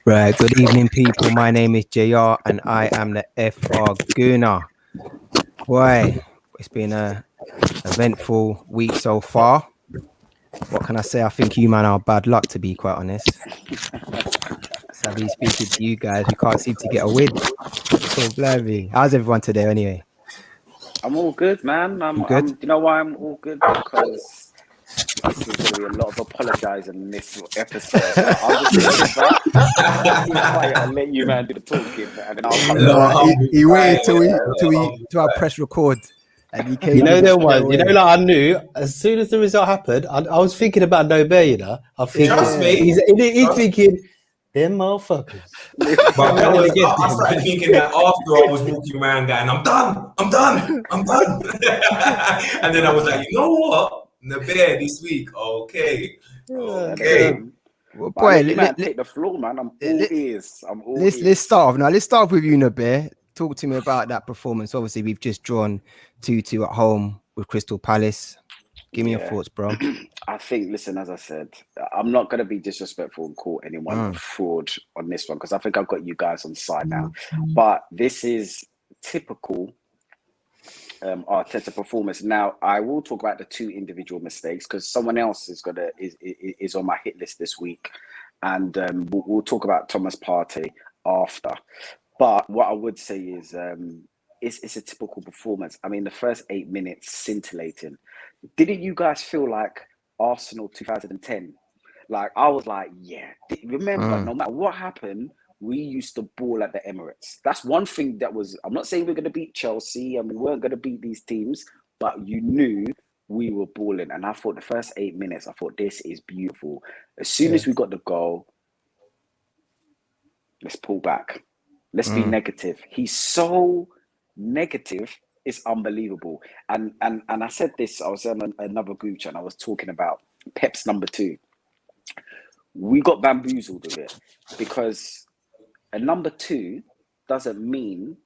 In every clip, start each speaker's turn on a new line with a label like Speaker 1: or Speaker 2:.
Speaker 1: Right, good evening, people. My name is JR and I am the FRgooner. Boy, it's been a eventful week so far. What can I say? I think you man are bad luck, to be quite honest. Savvy speaking to you guys. We can't seem to get a win. Oh, blimey. How's everyone today anyway?
Speaker 2: I'm all good, man.
Speaker 1: Good?
Speaker 2: You know why I'm all good? Because this is going to be a lot of apologising in this episode. So I'll just sit back, keep quiet, and let you man do the talking, and then I'll come
Speaker 1: No, he waited till I press record. And he came.
Speaker 3: You know that one. You know, like I knew as soon as the result happened, I was thinking about No Bear. You know, I'm thinking,
Speaker 4: Trust me.
Speaker 3: He's thinking, them motherfuckers.
Speaker 4: But I started thinking that after I was walking around going, I'm done. And then I was like, you know what? The bear this week. Okay.
Speaker 2: Well, boy, take the floor, man. I'm all ears.
Speaker 1: Let's start off now. Let's start off with you, Nabear. Talk to me about that performance. Obviously, we've just drawn 2-2 at home with Crystal Palace. Give me your thoughts, bro.
Speaker 2: I think, listen, as I said, I'm not going to be disrespectful and call anyone a fraud on this one because I think I've got you guys on side now. But this is typical Arteta performance. Now, I will talk about the two individual mistakes because someone else is on my hit list this week, and we'll talk about Thomas Partey after. But what I would say is it's a typical performance. I mean, the first 8 minutes, scintillating. Didn't you guys feel like Arsenal 2010? Like, I was like, yeah. Remember, no matter what happened, we used to ball at the Emirates. That's one thing that was, I'm not saying we're going to beat Chelsea and we weren't going to beat these teams, but you knew we were balling. And I thought the first 8 minutes, I thought this is beautiful. As soon as we got the goal, let's pull back. Let's be negative. He's so negative, it's unbelievable. And I said this, I was on another group chat and I was talking about Pep's number 2. We got bamboozled with it because a number 2 doesn't mean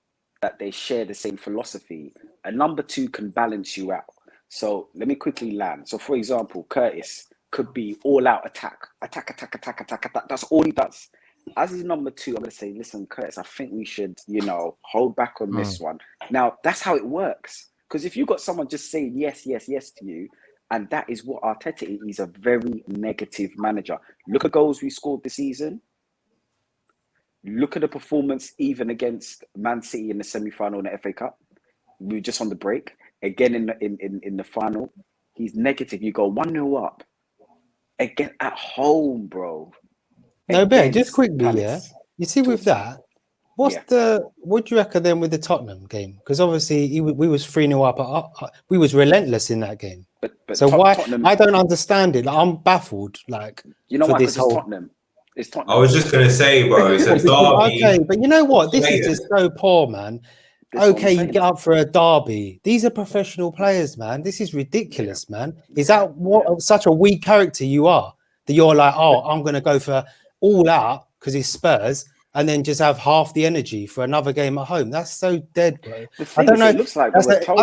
Speaker 2: that they share the same philosophy. A number 2 can balance you out. So let me quickly land. So for example, Curtis could be all out attack. That's all he does. As his number 2, I'm going to say, listen, Curtis, I think we should, hold back on this one. Now, that's how it works. Because if you've got someone just saying yes to you, and that is what Arteta is, he's a very negative manager. Look at goals we scored this season. Look at the performance even against Man City in the semi-final in the FA Cup. We were just on the break. Again in the final. He's negative. You go 1-0 up. Again at home, bro.
Speaker 3: No, Ben, just quickly, you see with that, what do you reckon then with the Tottenham game? Because obviously we was 3-0 up. We was relentless in that game. But so why Tottenham, I don't understand it. Like, I'm baffled. Like,
Speaker 2: you know why? Because it's Tottenham. It's Tottenham.
Speaker 4: I was just gonna say, bro, it's a derby.
Speaker 3: Okay, but you know what? This is just so poor, man. Okay, you get up for a derby. These are professional players, man. This is ridiculous, man. Is that what such a weak character you are? That you're like, oh, I'm gonna go for all out because it's Spurs, and then just have half the energy for another game at home. That's so dead, bro.
Speaker 2: I don't know.
Speaker 3: I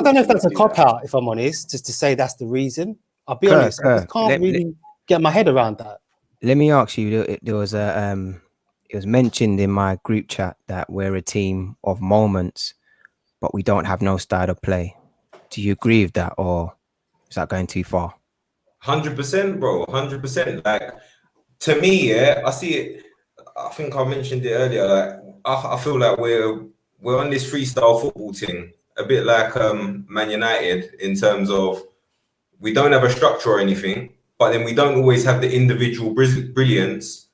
Speaker 3: don't know if that's a cop out, if I'm honest, just to say that's the reason. I'll be honest. I just can't really get my head around that.
Speaker 1: Let me ask you. There was it was mentioned in my group chat that we're a team of moments, but we don't have no style of play. Do you agree with that, or is that going too far?
Speaker 4: 100%, bro. 100%. Like, to me, I see it. I think I mentioned it earlier. Like, I feel like we're on this freestyle football thing, a bit like Man United, in terms of we don't have a structure or anything, but then we don't always have the individual brilliance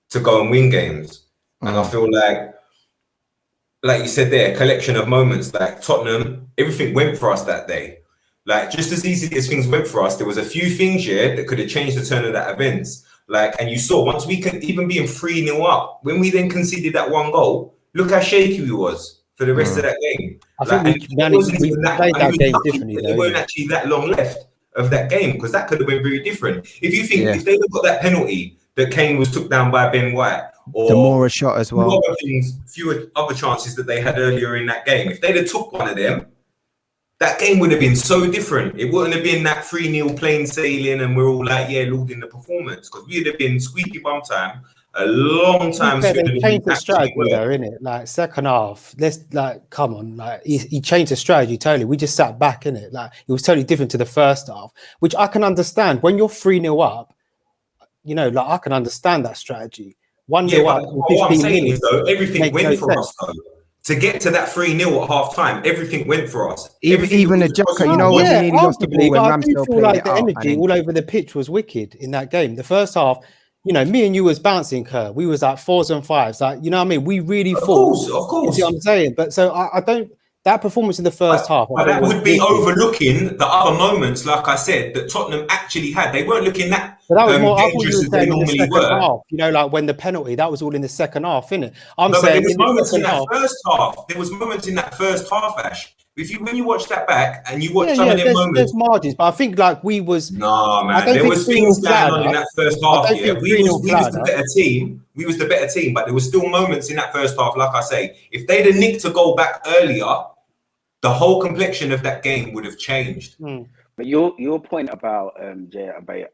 Speaker 4: to go and win games. And I feel like you said there, a collection of moments. Like Tottenham, everything went for us that day. Like, just as easy as things went for us, there was a few things that could have changed the turn of that events. Like, and you saw once we could even being 3-0 up, when we then conceded that one goal, look how shaky we was for the rest of that game.
Speaker 3: I think we played that game differently.
Speaker 4: There weren't actually that long left of that game because that could have been very different. If you think if they had got that penalty that Kane was took down by Ben White, or
Speaker 1: the Mora shot as well,
Speaker 4: few other chances that they had earlier in that game, if they'd have took one of them, that game would have been so different. It wouldn't have been that 3-0 plain sailing and we're all like, lauding the performance, because we would have been squeaky bum time a long time sooner than
Speaker 3: They
Speaker 4: we
Speaker 3: changed the
Speaker 4: actually
Speaker 3: strategy
Speaker 4: were.
Speaker 3: though, innit? Like second half, let's like come on, like he changed the strategy totally. We just sat back, innit? Like it was totally different to the first half, which I can understand. When you're 3-0 up, you know, like I can understand that strategy. 1-0
Speaker 4: Yeah,
Speaker 3: up
Speaker 4: but
Speaker 3: in
Speaker 4: what I'm
Speaker 3: 15
Speaker 4: saying is
Speaker 3: minutes
Speaker 4: though, everything
Speaker 3: makes no
Speaker 4: went for
Speaker 3: sense.
Speaker 4: us though. To get to that 3-0 at half time, everything went for us.
Speaker 1: Even the Joker, you know, when we nearly lost the ball when
Speaker 3: But I do
Speaker 1: Ramsdale
Speaker 3: feel
Speaker 1: played
Speaker 3: like
Speaker 1: it
Speaker 3: the
Speaker 1: out.
Speaker 3: energy all over the pitch was wicked in that game. The first half, you know, me and you was bouncing, Kerr. We was like 4s and 5s. Like, you know what I mean? We really
Speaker 4: Of
Speaker 3: thought.
Speaker 4: course.
Speaker 3: You see what I'm saying? But so I don't. That performance in the first half, I
Speaker 4: But
Speaker 3: thought
Speaker 4: that
Speaker 3: was
Speaker 4: would be
Speaker 3: wicked.
Speaker 4: overlooking the other moments, like I said, that Tottenham actually had. They weren't looking that
Speaker 3: But that was more. I thought you
Speaker 4: dangerous
Speaker 3: were
Speaker 4: as they
Speaker 3: saying in the
Speaker 4: normally
Speaker 3: second
Speaker 4: were.
Speaker 3: half. You know, like when the penalty, that was all in the second half, innit? I'm
Speaker 4: No, but there
Speaker 3: saying
Speaker 4: was
Speaker 3: in the
Speaker 4: moments in
Speaker 3: second
Speaker 4: that
Speaker 3: half.
Speaker 4: first half. There was moments in that first half, Ash. When you watch that back and you watch some
Speaker 3: Yeah.
Speaker 4: of them
Speaker 3: There's
Speaker 4: moments,
Speaker 3: margins, but I think like we was.
Speaker 4: nah,
Speaker 3: I
Speaker 4: man,
Speaker 3: don't
Speaker 4: there
Speaker 3: think
Speaker 4: was
Speaker 3: 3-0
Speaker 4: things going
Speaker 3: flattered
Speaker 4: on in
Speaker 3: us.
Speaker 4: that first
Speaker 3: I
Speaker 4: half.
Speaker 3: don't
Speaker 4: Yeah,
Speaker 3: think
Speaker 4: we
Speaker 3: 3-0
Speaker 4: was the
Speaker 3: flattered us.
Speaker 4: better team. We was the better team, but there was still moments in that first half. Like I say, if they'd have nicked a goal back earlier, the whole complexion of that game would have changed.
Speaker 2: But your point about Jay,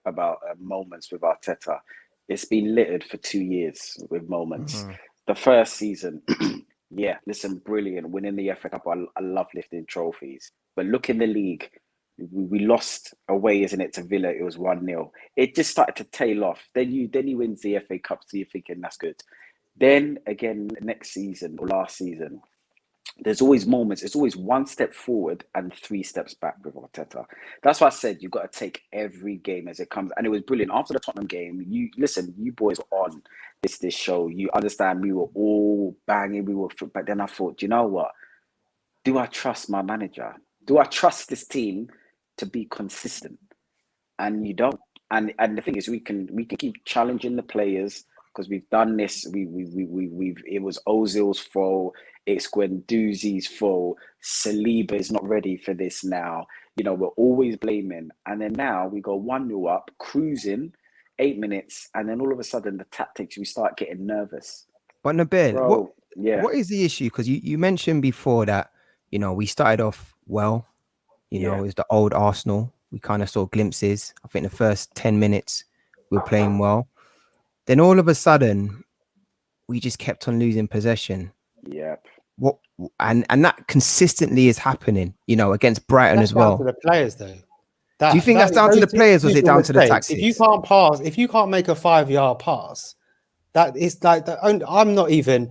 Speaker 2: about moments with Arteta, it's been littered for 2 years with moments. The first season, yeah, listen, brilliant, winning the FA Cup. I love lifting trophies, but look in the league, we lost away, isn't it, to Villa? It was 1-0. It just started to tail off. Then he wins the FA Cup, so you're thinking that's good. Then again, next season or last season, there's always moments. It's always one step forward and 3 steps back with Arteta. That's why I said you've got to take every game as it comes. And it was brilliant. After the Tottenham game, you boys were on this show. You understand we were all banging. But then I thought, you know what? Do I trust my manager? Do I trust this team to be consistent? And you don't. And the thing is, we can keep challenging the players because we've done this. We've it was Ozil's fault. It's Guendouzi's fault. Saliba is not ready for this now. You know, we're always blaming. And then now we go 1-0 up, cruising, 8 minutes, and then all of a sudden the tactics, we start getting nervous.
Speaker 1: But Nabil,
Speaker 2: yeah.
Speaker 1: what is the issue? Because you mentioned before that, you know, we started off well. You know, it's the old Arsenal. We kind of saw glimpses. I think the first 10 minutes we were playing well. Then all of a sudden, we just kept on losing possession.
Speaker 2: Yep.
Speaker 1: What and that consistently is happening, you know, against Brighton
Speaker 3: That's
Speaker 1: as well.
Speaker 3: down to the players, though.
Speaker 1: Do you think that's down to the players, or is it down to the tactics?
Speaker 3: If you can't pass, if you can't make a 5-yard pass, that is like I'm not even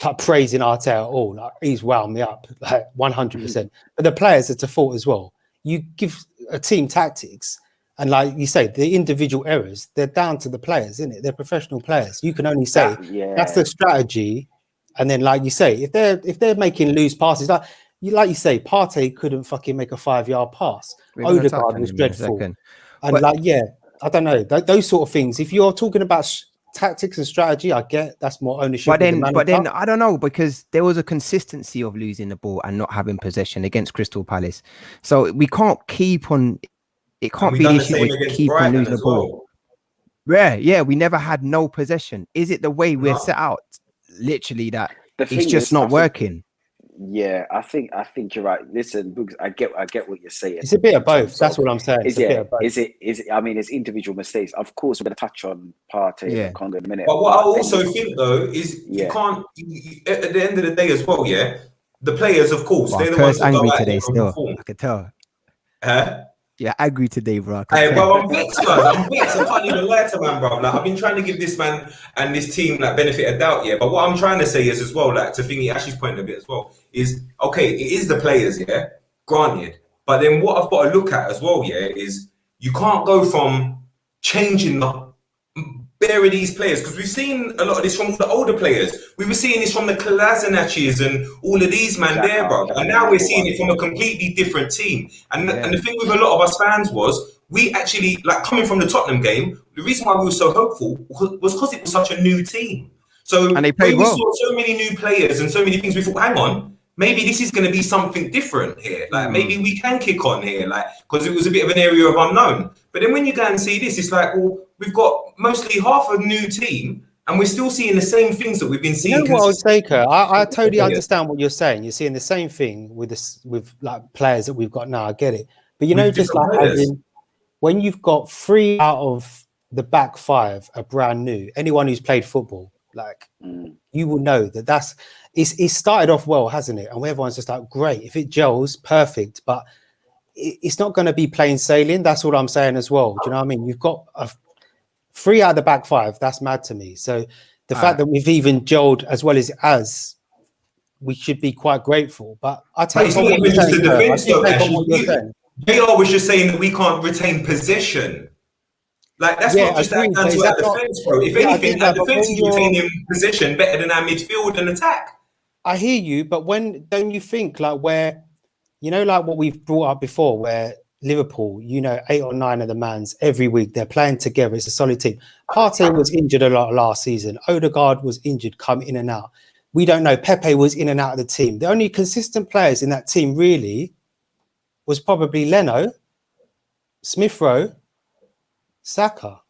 Speaker 3: like praising Arteta at all. Like, he's wound me up like 100%. But the players are to fault as well. You give a team tactics, and like you say, the individual errors, they're down to the players, isn't it? They're professional players. You can only say that's the strategy. And then, like you say, if they're making loose passes, like you say, Partey couldn't fucking make a 5-yard pass. Odegaard was dreadful. And like, I don't know, those sort of things. If you're talking about tactics and strategy, I get that's more ownership.
Speaker 1: But then I don't know, because there was a consistency of losing the ball and not having possession against Crystal Palace. So we can't keep on. It can't be the issue. We keep on losing the ball. Yeah, we never had no possession. Is it the way we're set out? Literally, that it's just not working.
Speaker 2: Yeah, I think you're right. Listen, Boogs, I get what you're saying.
Speaker 3: It's a bit of both. That's what I'm saying.
Speaker 2: Is it? I mean, it's individual mistakes. Of course, we're going to touch on Partey and Congo in a minute.
Speaker 4: But what I also think though is you can't. At the end of the day, as well, the players, of course, they're the ones that
Speaker 1: angry
Speaker 4: go out
Speaker 1: today.
Speaker 4: there
Speaker 1: Still,
Speaker 4: and perform.
Speaker 1: I can tell.
Speaker 4: Huh?
Speaker 1: Yeah, angry today, bro.
Speaker 4: Hey, bro, I'm vexed, guys. I'm vexed. I can't even lie to man, bro. Like, I've been trying to give this man and this team like benefit of doubt, But what I'm trying to say is as well, like to Thingy Ash's point a bit as well, is okay, it is the players, granted. But then what I've got to look at as well, is you can't go from changing the bare of these players, because we've seen a lot of this from the older players. We were seeing this from the Kolasinacs and all of these man there, bro. And now we're seeing it from a completely different team. And the thing with a lot of us fans was we actually, like coming from the Tottenham game, the reason why we were so hopeful was because it was such a new team. So
Speaker 1: and they played
Speaker 4: when we
Speaker 1: well.
Speaker 4: saw so many new players and so many things, we thought, hang on, maybe this is going to be something different here. Like maybe we can kick on here, like because it was a bit of an area of unknown. But then when you go and see this, it's like, well, we've got mostly half a new team, and we're still seeing the same things that we've been seeing.
Speaker 3: You know what I would say, Kerr? I totally understand what you're saying. You're seeing the same thing with like players that we've got now. I get it, but you know, just like when you've got 3 out of the back five are brand new, anyone who's played football, like you will know that it started off well, hasn't it? And everyone's just like, great, if it gels, perfect. But it's not going to be plain sailing. That's all I'm saying as well. Do you know what I mean? You've got 3 out of the back 5. That's mad to me. So the fact that we've even gelled as well as we should be quite grateful. But I take on what you're saying.
Speaker 4: JR was just saying that we can't retain possession. Like, that's not just down to our defence, bro. If anything, our defence is retaining possession better than our midfield and attack.
Speaker 3: I hear you, but don't you think like where, you know, like what we've brought up before, where Liverpool, you know, 8 or 9 of the mans every week, they're playing together. It's a solid team. Partey was injured a lot last season. Odegaard was injured, come in and out. We don't know. Pepe was in and out of the team. The only consistent players in that team really was probably Leno, Smith Rowe, Saka,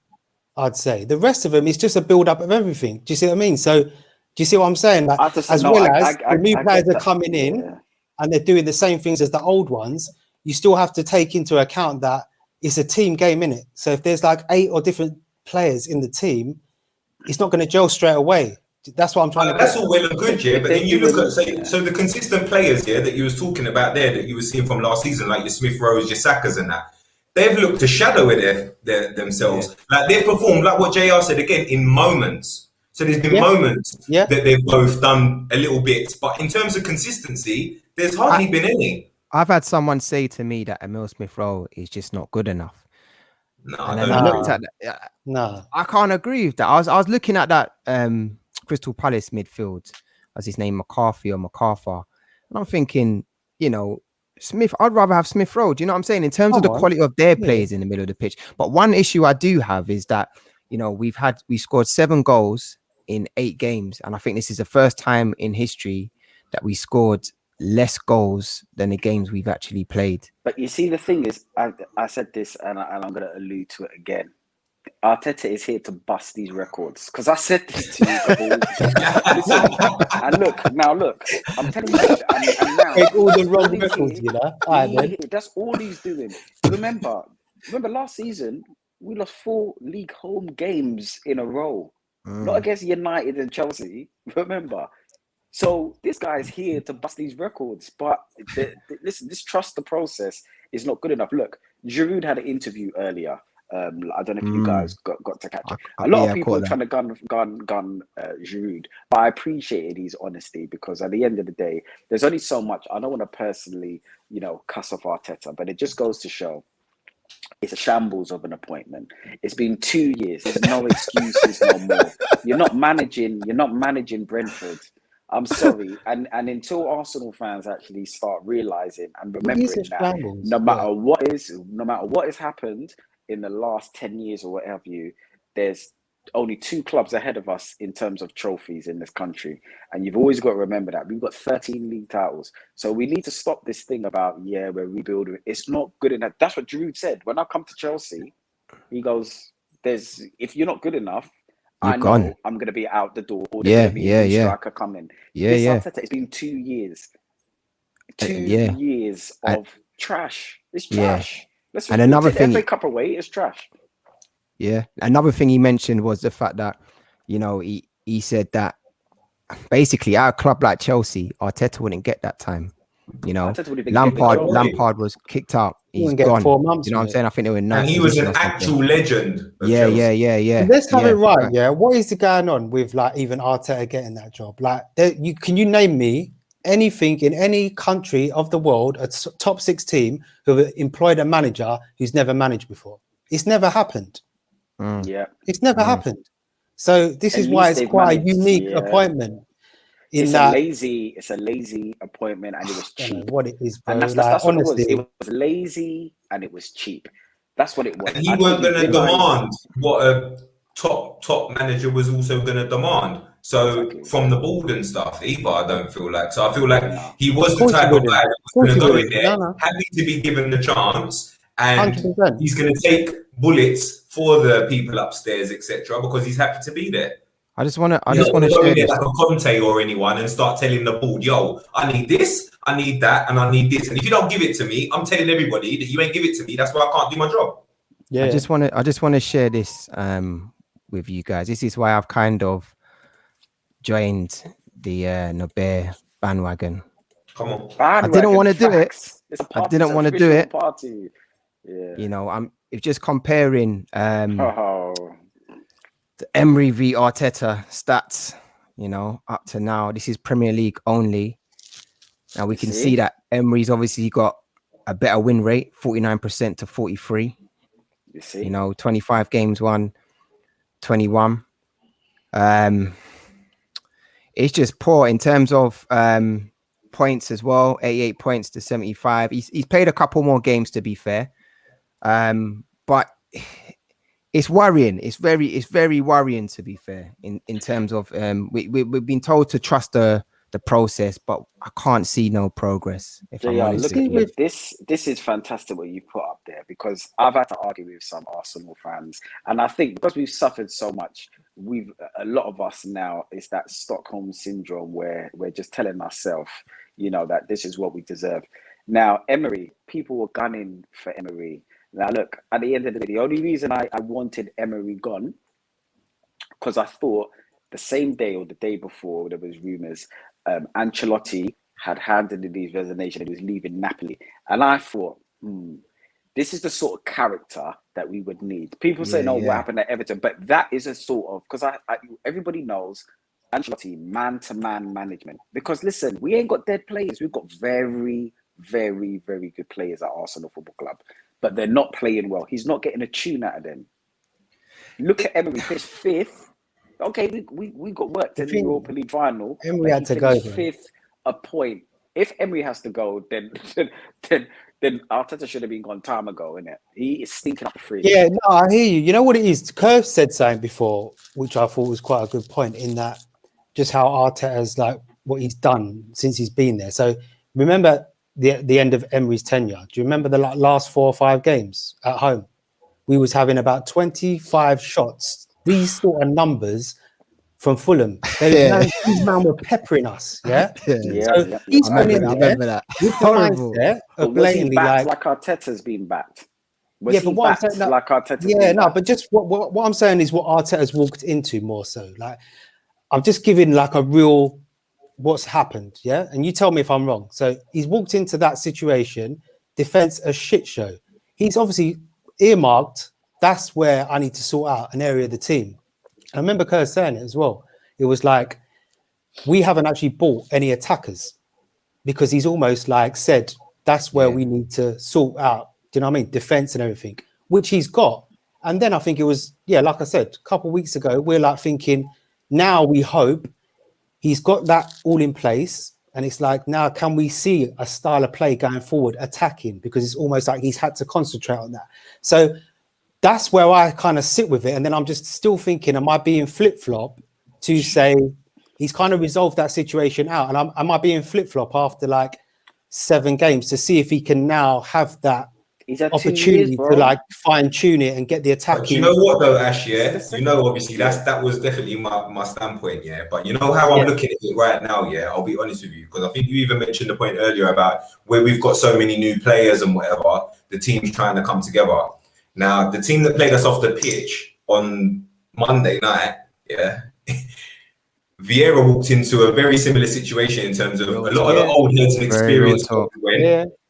Speaker 3: I'd say. The rest of them is just a build-up of everything. Do you see what I mean? So do you see what I'm saying? Like, the new players are coming in and they're doing the same things as the old ones, you still have to take into account that it's a team game, innit? So if there's like 8 or different players in the team, it's not going to gel straight away. That's what I'm trying to
Speaker 4: That's all well and good, yeah. But then you look at so the consistent players, yeah, that you was talking about there, that you were seeing from last season, like your Smith Rowes, your Sakas, and that, they've looked to shadow it themselves. Yeah. Like they've performed, like what JR said again, in moments. So there's been moments that they've both done a little bit, but in terms of consistency, there's hardly been any.
Speaker 1: I've had someone say to me that Emil Smith Rowe is just not good enough.
Speaker 4: No,
Speaker 1: and then I looked at that. No, I can't agree with that. I was looking at that Crystal Palace midfield, as his name McCarthy or MacArthur, and I'm thinking, you know, Smith. I'd rather have Smith Rowe. Do you know what I'm saying? In terms of the quality of their players in the middle of the pitch. But one issue I do have is that, you know, we scored 7 goals in 8 games, and I think this is the first time in history that we scored less goals than the games we've actually played.
Speaker 2: But you see, the thing is, I said this, and I'm going to allude to it again. Arteta is here to bust these records, because I said this to you. Listen, and look, I'm telling you, and now
Speaker 3: take all the wrong records, you know.
Speaker 2: That's all he's doing. Remember last season we lost 4 league home games in a row, not against United and Chelsea. Remember. So this guy is here to bust these records, but listen, this trust the process is not good enough. Look, Giroud had an interview earlier. I don't know if you guys got to catch it. A lot of people are trying to gun Giroud, but I appreciated his honesty, because at the end of the day, there's only so much. I don't want to personally, you know, cuss off Arteta, but it just goes to show it's a shambles of an appointment. It's been 2 years. There's no excuses no more. You're not managing Brentford. I'm sorry, and until Arsenal fans actually start realizing and remembering that no matter what has happened in the last 10 years or what have you, there's only 2 clubs ahead of us in terms of trophies in this country, and you've always got to remember that we've got 13 league titles. So we need to stop this thing about we're rebuilding. It's not good enough. That's what Giroud said when I come to Chelsea. He goes, if you're not good enough, I know I'm going to be out the door. Or there's going to be a striker coming. Arteta, it's been 2 years. 2 years of trash. It's trash.
Speaker 1: And another thing,
Speaker 2: FA Cup away is trash.
Speaker 1: Yeah. Another thing he mentioned was the fact that, you know, he said that basically at a club like Chelsea, Arteta wouldn't get that time. You know, Lampard was kicked out. He's gone.
Speaker 3: 4 months,
Speaker 1: you know what I'm saying? I think they were
Speaker 4: and he was an actual legend.
Speaker 1: Yeah.
Speaker 3: Let's have it right. Yeah. What is going on with like even Arteta getting that job? Like, can you name me anything in any country of the world, a top 6 team who have employed a manager who's never managed before? It's never happened.
Speaker 2: Yeah,
Speaker 3: it's never happened. So this is why it's quite a unique appointment.
Speaker 2: It's a lazy appointment, and it was cheap.
Speaker 3: What it is, bro.
Speaker 2: And that's honestly, it was lazy and it was cheap. That's what it was.
Speaker 4: And he weren't going to demand what a top manager was also going to demand. So from the board and stuff, either, I don't feel like. So I feel like he was the type of guy that was going to go in there, happy to be given the chance, and 100%. He's going to take bullets for the people upstairs, etc., because he's happy to be there.
Speaker 1: I just want to share this.
Speaker 4: Like a Conte or anyone and start telling the board, yo, I need this, I need that, and I need this. And if you don't give it to me, I'm telling everybody that you ain't give it to me. That's why I can't do my job.
Speaker 3: Yeah.
Speaker 1: I just want to share this with you guys. This is why I've kind of joined the Naber bandwagon.
Speaker 4: Come on.
Speaker 1: I didn't want to do it.
Speaker 2: It's a
Speaker 1: I
Speaker 2: party.
Speaker 1: didn't want to do it.
Speaker 2: Party. Yeah.
Speaker 1: You know, I'm just comparing
Speaker 2: Oh.
Speaker 1: the Emery v Arteta stats, you know, up to now. This is Premier League only. Now we can see that Emery's obviously got a better win rate, 49% to 43.
Speaker 2: You see,
Speaker 1: you know, 25 games won, 21. It's just poor in terms of points as well. 88 points to 75. He's played a couple more games, to be fair, but it's worrying. It's very worrying, to be fair. In terms of we've been told to trust the process, but I can't see no progress. If I'm honest,
Speaker 2: look, this is fantastic what you put up there, because I've had to argue with some Arsenal fans, and I think because we've suffered so much, a lot of us now, it's that Stockholm syndrome where we're just telling ourselves, you know, that this is what we deserve. Now, Emery, people were gunning for Emery. Now, look, at the end of the day, the only reason I wanted Emery gone, because I thought the same day or the day before there was rumours, Ancelotti had handed in his resignation and he was leaving Napoli. And I thought, this is the sort of character that we would need. People say, what happened at Everton? But that is a sort of, because everybody knows Ancelotti, man-to-man management. Because listen, we ain't got dead players. We've got very, very, very good players at Arsenal Football Club. But they're not playing well. He's not getting a tune out of them. Look at Emery, finished fifth. Okay, we got work to the Europa League final.
Speaker 3: Emery had to go.
Speaker 2: Fifth, a point. If Emery has to go, then Arteta should have been gone time ago, innit? He is stinking up the fridge.
Speaker 3: Yeah, no, I hear you. You know what it is? Curve said something before, which I thought was quite a good point, in that just how Arteta's like what he's done since he's been there. So remember the end of Emery's tenure. Do you remember the last 4 or 5 games at home? We was having about 25 shots. These sort of numbers from Fulham. These men were peppering us. So he's
Speaker 1: I remember that.
Speaker 3: With the mindset of blatantly
Speaker 2: like Arteta's been backed. Was he
Speaker 3: but
Speaker 2: backed like Arteta's been
Speaker 3: no,
Speaker 2: backed?
Speaker 3: but just what I'm saying is what Arteta's walked into more so. Like, I'm just giving like a real what's happened, and you tell me if I'm wrong. So he's walked into that situation, defense a shit show. He's obviously earmarked, that's where I need to sort out an area of the team. And I remember Kerr saying it as well. It was like, we haven't actually bought any attackers, because he's almost like said, that's where we need to sort out, do you know what I mean? Defense and everything, which he's got. And then I think it was, like I said, a couple of weeks ago, we're like thinking, now we hope he's got that all in place. And it's like, now can we see a style of play going forward, attacking? Because it's almost like he's had to concentrate on that. So that's where I kind of sit with it. And then I'm just still thinking, am I being flip-flop to say he's kind of resolved that situation out? And am I being flip-flop after like 7 games to see if he can now have that opportunity to like fine-tune it and get the attack?
Speaker 4: But you know what though, Ash, you know, obviously that was definitely my standpoint, but you know how I'm looking at it right now, I'll be honest with you, because I think you even mentioned the point earlier about where we've got so many new players and whatever, the team's trying to come together. Now, the team that played us off the pitch on Monday night, Vieira walked into a very similar situation in terms of a lot of the old heads and experience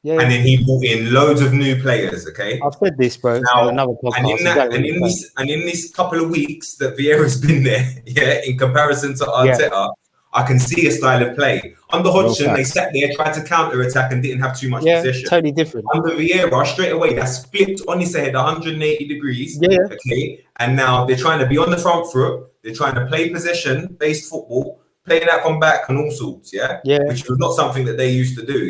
Speaker 4: and then he brought in loads of new players. Okay,
Speaker 3: I've said this, bro.
Speaker 4: Now,
Speaker 3: another podcast.
Speaker 4: and in this couple of weeks that Vieira's been there, in comparison to Arteta, I can see a style of play. Under Hodgson, they sat there, tried to counter attack, and didn't have too much possession.
Speaker 3: Totally different.
Speaker 4: Under Vieira, straight away, that's flipped on his head 180 degrees. Okay, and now they're trying to be on the front foot. They're trying to play possession-based football, playing out from back and all sorts. Which was not something that they used to do.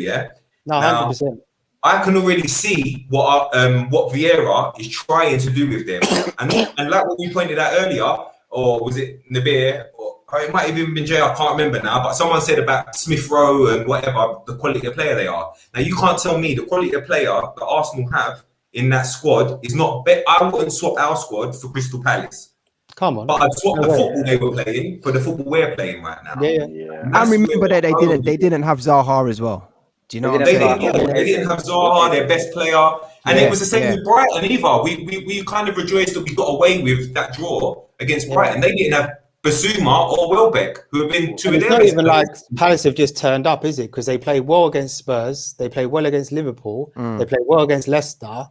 Speaker 3: No, 100%.
Speaker 4: I can already see what Vieira is trying to do with them, and like what we pointed out earlier, or was it Naber, or it might have even been Jay, I can't remember now, but someone said about Smith Rowe and whatever, the quality of player they are. Now you can't tell me the quality of player that Arsenal have in that squad is not better. I wouldn't swap our squad for Crystal Palace.
Speaker 3: Come on.
Speaker 4: But I'd swap the football they were playing for the football we're playing right now.
Speaker 1: I remember that they didn't have Zaha as well. Do you know
Speaker 2: They
Speaker 1: what I'm
Speaker 2: didn't
Speaker 1: saying?
Speaker 2: have Zaha.
Speaker 4: They didn't have Zaha, their best player. And it was the same with Brighton either. We kind of rejoiced that we got away with that draw against Brighton. They didn't have Basuma or Welbeck, who have been two of
Speaker 3: It's
Speaker 4: their
Speaker 3: not
Speaker 4: best
Speaker 3: even
Speaker 4: players.
Speaker 3: like Palace have just turned up, is it? Because they play well against Spurs, they play well against Liverpool, they play well against Leicester,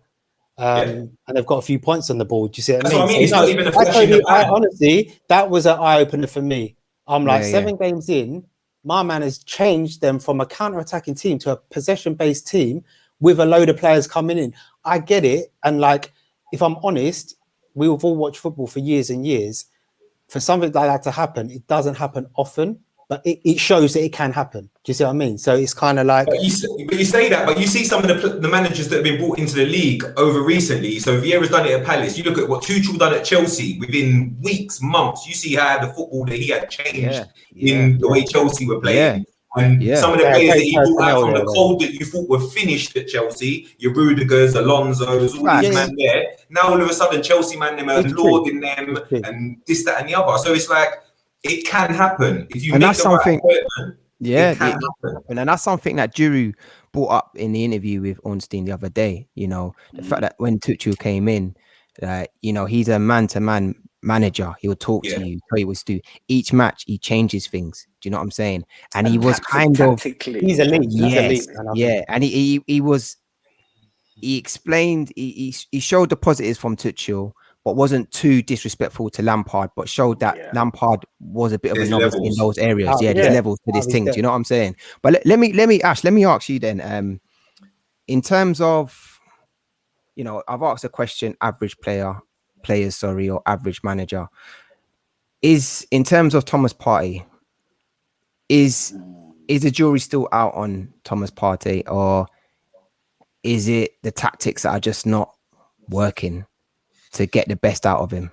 Speaker 3: and they've got a few points on the board. Do you see what I
Speaker 4: That's
Speaker 3: mean?
Speaker 4: what I mean.
Speaker 3: So,
Speaker 4: It's not even a flash in the pan.
Speaker 3: honestly, that was an eye opener for me. I'm like,
Speaker 1: Yeah,
Speaker 3: 7 games in, my man has changed them from a counter-attacking team to a possession-based team with a load of players coming in. I get it, and like, if I'm honest, we've all watched football for years and years. For something like that to happen, it doesn't happen often, but it shows that it can happen. Do you see what I mean? So it's kind of like...
Speaker 4: But you say that, but you see some of the managers that have been brought into the league over recently. So Vieira's done it at Palace. You look at what Tuchel done at Chelsea within weeks, months. You see how the football that he had changed in the way Chelsea were playing. And some of the players that he brought out from the cold that you thought were finished at Chelsea, your Rudigers, Alonso's, all these men there. Now all of a sudden Chelsea man them are lauding them and this, that, and the other. So it's like it can happen if you make the right appointment.
Speaker 1: Yeah, and that's something that Giroud brought up in the interview with Ornstein the other day. You know, the fact that when Tuchel came in, you know, he's a man-to-man manager. He'll talk to you, tell you what to do. Each match, he changes things. Do you know what I'm saying? And he was kind of
Speaker 3: he's elite.
Speaker 1: And he explained, he showed the positives from Tuchel, but wasn't too disrespectful to Lampard, but showed that Lampard was a bit of a novice in those areas. There's levels to this thing. Do you know what I'm saying? But let me ask you then, in terms of, you know, I've asked a question, players, or average manager. Is, in terms of Thomas Partey, is the jury still out on Thomas Partey, or is it the tactics that are just not working to get the best out of him?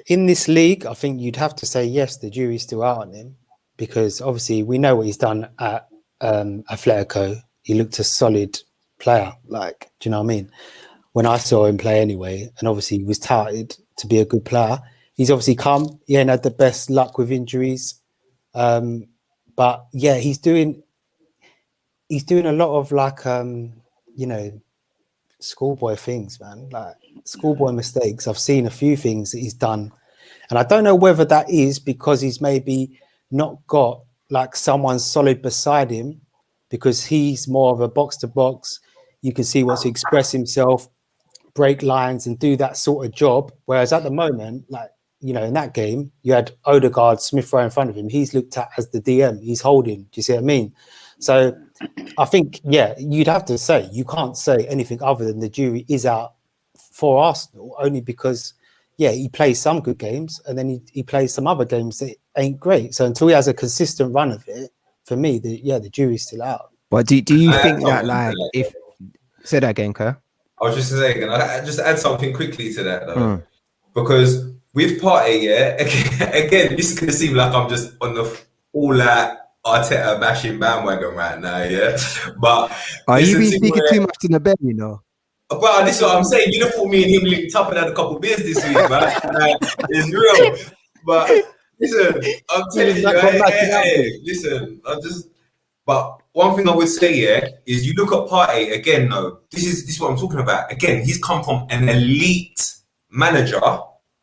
Speaker 3: In this league, I think you'd have to say yes, the jury's still out on him, because obviously we know what he's done at Atletico. He looked a solid player, like, do you know what I mean? When I saw him play anyway, and obviously he was touted to be a good player. He's obviously come. He ain't had the best luck with injuries. But yeah, he's doing a lot of like, you know, schoolboy things, man, like schoolboy mistakes. I've seen a few things that he's done, and I don't know whether that is because he's maybe not got like someone solid beside him, because he's more of a box to box. You can see wants to express himself, break lines, and do that sort of job. Whereas at the moment, like, you know, in that game, you had Odegaard, Smith Rowe in front of him. He's looked at as the DM. He's holding. Do you see what I mean? So I think, yeah, you'd have to say, you can't say anything other than the jury is out for Arsenal, only because, yeah, he plays some good games and then he plays some other games that ain't great. So until he has a consistent run of it, for me, the jury's still out.
Speaker 1: But do you think that, like, if... Say that again, Kerr.
Speaker 4: I was just saying, and I just add something quickly to that, though. Because with Partey, again, this is going to seem like I'm just on the all-out Arteta bashing bandwagon right now, but
Speaker 1: you been speaking too much to the bed, you know.
Speaker 4: But this is what I'm saying. You thought me and him linked up and had a couple of beers this week, man. It's real. But listen, I'm telling you, listen, but one thing I would say, is you look at Partey again, though. This is what I'm talking about. Again, he's come from an elite manager,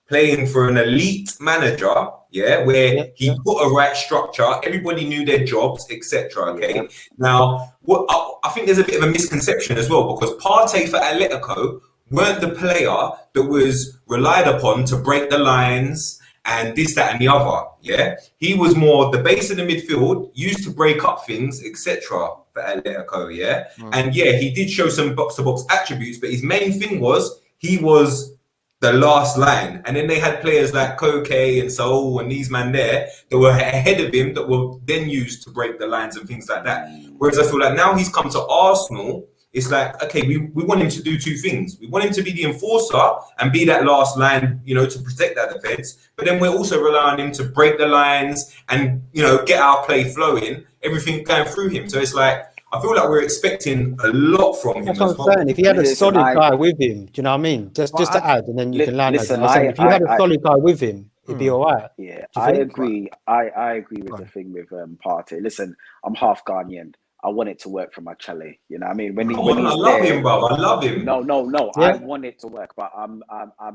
Speaker 4: playing for an elite manager, where he put a right structure, everybody knew their jobs, etc. Okay. Now, what I think there's a bit of a misconception as well, because Partey for Atletico weren't the player that was relied upon to break the lines and this, that, and the other. Yeah, he was more the base of the midfield, used to break up things, etc. for Atletico. Yeah, and he did show some box-to-box attributes, but his main thing was he was the last line. And then they had players like Koke and Saul and these men there that were ahead of him that were then used to break the lines and things like that. Whereas I feel like now he's come to Arsenal, it's like, okay, we want him to do two things. We want him to be the enforcer and be that last line, you know, to protect that defense. But then we're also relying on him to break the lines and, you know, get our play flowing, everything going through him. So it's like, I feel like we're expecting a lot from him.
Speaker 3: That's what I'm saying. If he had a solid guy with him, do you know what I mean? Just to add, and then you can land. Listen, if you had a solid guy with him, it'd be all right.
Speaker 2: Yeah, I agree. I agree with the thing with Partey. Listen, I'm half Ghanaian. I want it to work for my Chale. You know what I mean? When
Speaker 4: Come
Speaker 2: when
Speaker 4: on, I
Speaker 2: he's
Speaker 4: love
Speaker 2: there,
Speaker 4: him, bro. I love him.
Speaker 2: no.
Speaker 3: Yeah.
Speaker 2: I want it to work, but I'm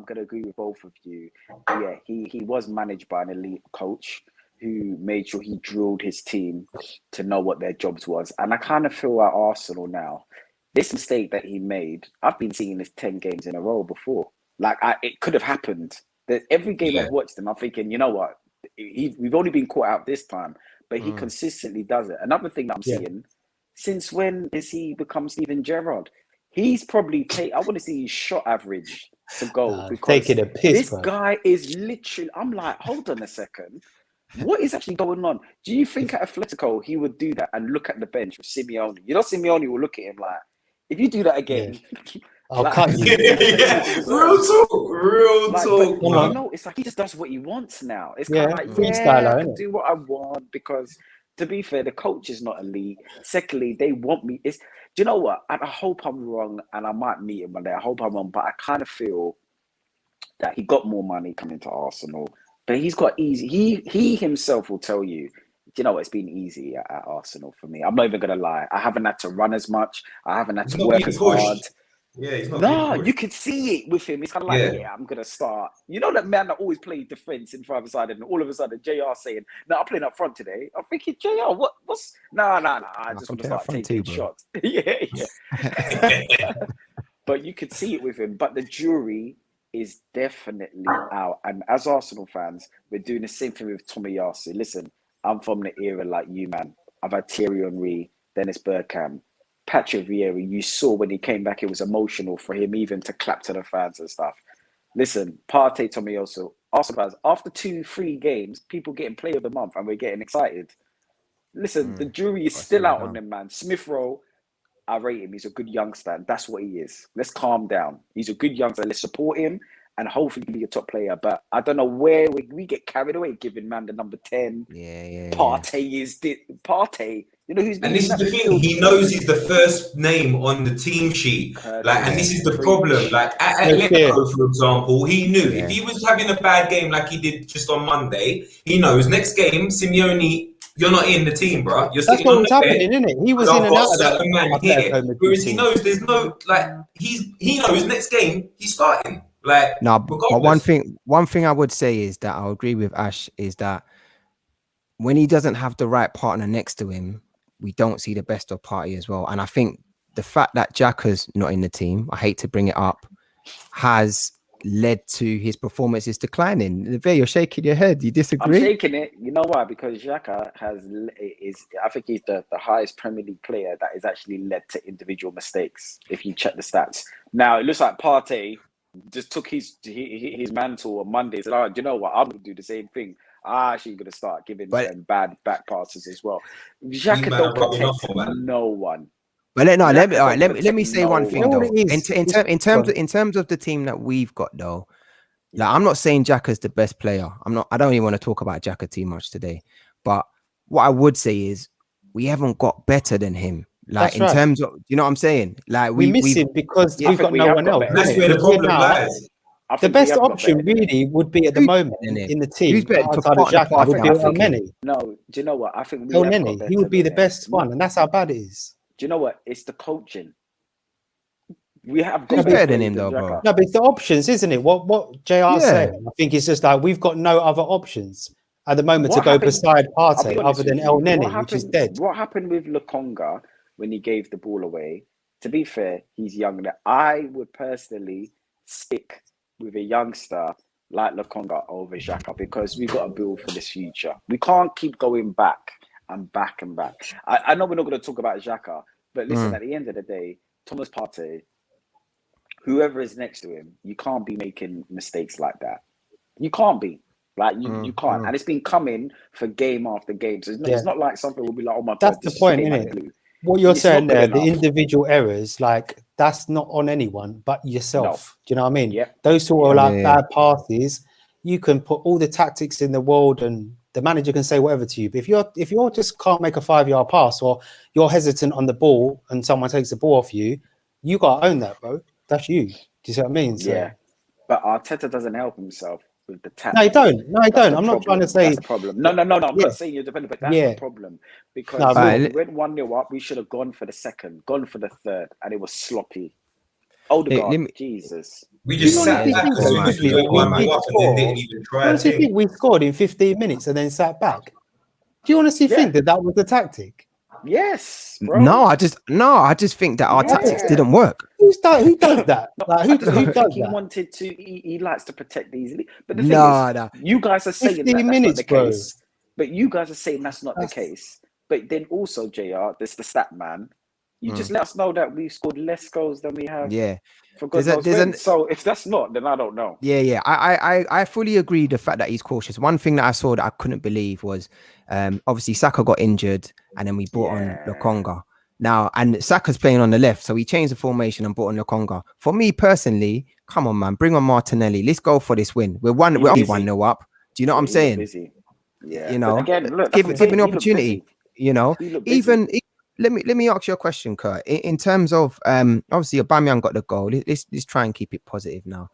Speaker 2: gonna agree with both of you. Yeah, he was managed by an elite coach who made sure he drilled his team to know what their jobs was. And I kind of feel like Arsenal now, this mistake that he made, I've been seeing this 10 games in a row before. Like it could have happened. That every game
Speaker 4: Yeah.
Speaker 2: I've watched him, I'm thinking, you know what? We've only been caught out this time, but he
Speaker 1: Mm.
Speaker 2: consistently does it. Another thing that I'm seeing, since when has he become Steven Gerrard? He's probably I want to see his shot average to go because
Speaker 3: taking a piss,
Speaker 2: this
Speaker 3: bro.
Speaker 2: guy is literally. I'm like, hold on a second. What is actually going on? Do you think at Atletico he would do that and look at the bench with Simeone? You know, Simeone will look at him like, if you do that again,
Speaker 3: I'll
Speaker 2: like,
Speaker 3: cut you.
Speaker 4: Real talk,
Speaker 2: But
Speaker 4: man.
Speaker 2: you know, it's like he just does what he wants now. It's
Speaker 3: Yeah,
Speaker 2: kind of like,
Speaker 3: freestyler,
Speaker 2: I can
Speaker 3: innit?
Speaker 2: do what I want because, to be fair, the coach is not elite. Secondly, they want me. Do you know what? And I hope I'm wrong, and I might meet him one day. I hope I'm wrong, but I kind of feel that he got more money coming to Arsenal, but he's got easy. He himself will tell you, you know, it's been easy at Arsenal for me. I'm not even gonna lie. I haven't had to run as much. I haven't had
Speaker 4: He's
Speaker 2: to
Speaker 4: not
Speaker 2: work
Speaker 4: being
Speaker 2: as
Speaker 4: pushed.
Speaker 2: hard.
Speaker 4: Yeah, he's not being
Speaker 2: No,
Speaker 4: pushed.
Speaker 2: you can see it with him. It's kind of like,
Speaker 4: Yeah.
Speaker 2: I'm gonna start. You know that man that always played defense in five side, and all of a sudden JR saying, "No, I'm playing up front today." I'm thinking, JR, what's no. I just want to start taking shots. Yeah. But you could see it with him. But the jury is definitely out. And as Arsenal fans, we're doing the same thing with Tomiyasu. Listen, I'm from the era like you, man. I've had Thierry Henry, Dennis Bergkamp, Patrick Vieira. You saw when he came back, it was emotional for him even to clap to the fans and stuff. Listen, Partey, Tomiyasu, Arsenal fans, after 2-3 games, people getting player of the month and we're getting excited. Listen, the jury is still out on them, man. Smith Rowe, I rate him. He's a good youngster, and that's what he is. Let's calm down. He's a good youngster. Let's support him, and hopefully be a top player. But I don't know where we get carried away giving man the number 10. Partey is Partey. You know who's been.
Speaker 4: And this is the thing. He knows he's the first name on the team sheet. And this is the problem. Like at Atletico, for example, he knew if he was having a bad game like he did just on Monday, he knows next game, Simeone, you're not in the team, bro. You're
Speaker 3: That's what was happening, isn't it? He was in and out of that
Speaker 4: man here. Whereas he knows there's no he knows next game he's starting. Like
Speaker 1: no, but one thing I would say is that I'll agree with Ash is that when he doesn't have the right partner next to him, we don't see the best of Partey as well. And I think the fact that Xhaka's not in the team, I hate to bring it up, has led to his performances declining. You're shaking your head. You disagree?
Speaker 2: I'm shaking it. You know why? Because Xhaka I think he's the highest Premier League player that is actually led to individual mistakes. If you check the stats, now it looks like Partey just took his mantle on Monday. Said, "Oh, do you know what? I'm going to do the same thing. I'm actually going to start giving them bad back passes as well." Xhaka don't protect no one.
Speaker 1: But let me say one thing though. In terms of the team that we've got though, like I'm not saying Xhaka's the best player. I don't even want to talk about Xhaka too much today. But what I would say is we haven't got better than him. Like in terms of, you know what I'm saying? Like
Speaker 3: we miss him because we've got no one else.
Speaker 4: That's where the problem lies.
Speaker 3: The best option really would be at the moment in the team.
Speaker 1: Who's better
Speaker 3: outside of Xhaka would be Elneny.
Speaker 2: No, do you know what? I think
Speaker 3: Elneny, he would be the best one, and that's how bad it is.
Speaker 2: Do you know what? It's the coaching. We have
Speaker 1: got better than him though, bro.
Speaker 3: No, but it's the options, isn't it? What JR's saying, I think it's just like we've got no other options at the moment to go beside Partey other than Elneny, which is dead.
Speaker 2: What happened with Lokonga when he gave the ball away? To be fair, he's young. I would personally stick with a youngster like Lokonga over Xhaka because we've got to build for this future. We can't keep going back and back and back. I know we're not going to talk about Xhaka, but listen, at the end of the day, Thomas Partey, whoever is next to him, you can't be making mistakes like that. You can't be. Like, you can't. And it's been coming for game after game. So it's not like something will be like, oh my God.
Speaker 3: That's the point, isn't it? What you're saying there, the individual errors, like that's not on anyone but yourself. Do you know what I mean?
Speaker 2: Yeah.
Speaker 3: Those sort of like bad passes, you can put all the tactics in the world and the manager can say whatever to you. But if you're just can't make a 5-yard pass or you're hesitant on the ball and someone takes the ball off you, you gotta own that, bro. That's you. Do you see what I mean? So,
Speaker 2: yeah. But Arteta doesn't help himself. with the tap.
Speaker 3: No, you don't. No, I don't. I'm not
Speaker 2: problem.
Speaker 3: trying to say
Speaker 2: That's the problem. No. I'm not saying you're defending, but that's the problem. Because we went 1-0 up, we should have gone for the second, gone for the third, and it was sloppy. Odegaard, Jesus.
Speaker 4: We just sat back as soon as we went 1-0 up and then didn't even try.
Speaker 3: Do you honestly think we scored in 15 minutes and then sat back? Do you honestly think that was the tactic?
Speaker 2: Yes, bro.
Speaker 1: No, I just think that our tactics didn't work.
Speaker 3: Who does that? Like, who does that?
Speaker 2: He wanted to. He likes to protect these. But the thing is, you guys are saying that that's not the case. But you guys are saying that's not the case. But then also, JR, this the stat man. You just let us know that we scored less goals than we have.
Speaker 1: Yeah.
Speaker 2: For God knows when. So if that's not, then I don't know.
Speaker 1: Yeah. I fully agree the fact that he's cautious. One thing that I saw that I couldn't believe was obviously Saka got injured and then we brought on Lokonga. Now, and Saka's playing on the left, so we changed the formation and brought on Lokonga. For me personally, come on, man, bring on Martinelli. Let's go for this win. We're only 1-0 up. Do you know what I'm saying?
Speaker 2: Yeah.
Speaker 1: You know,
Speaker 2: but again, look,
Speaker 1: give him an opportunity. You know, even let me ask you a question, Kurt. In terms of obviously Aubameyang got the goal. Let's try and keep it positive now.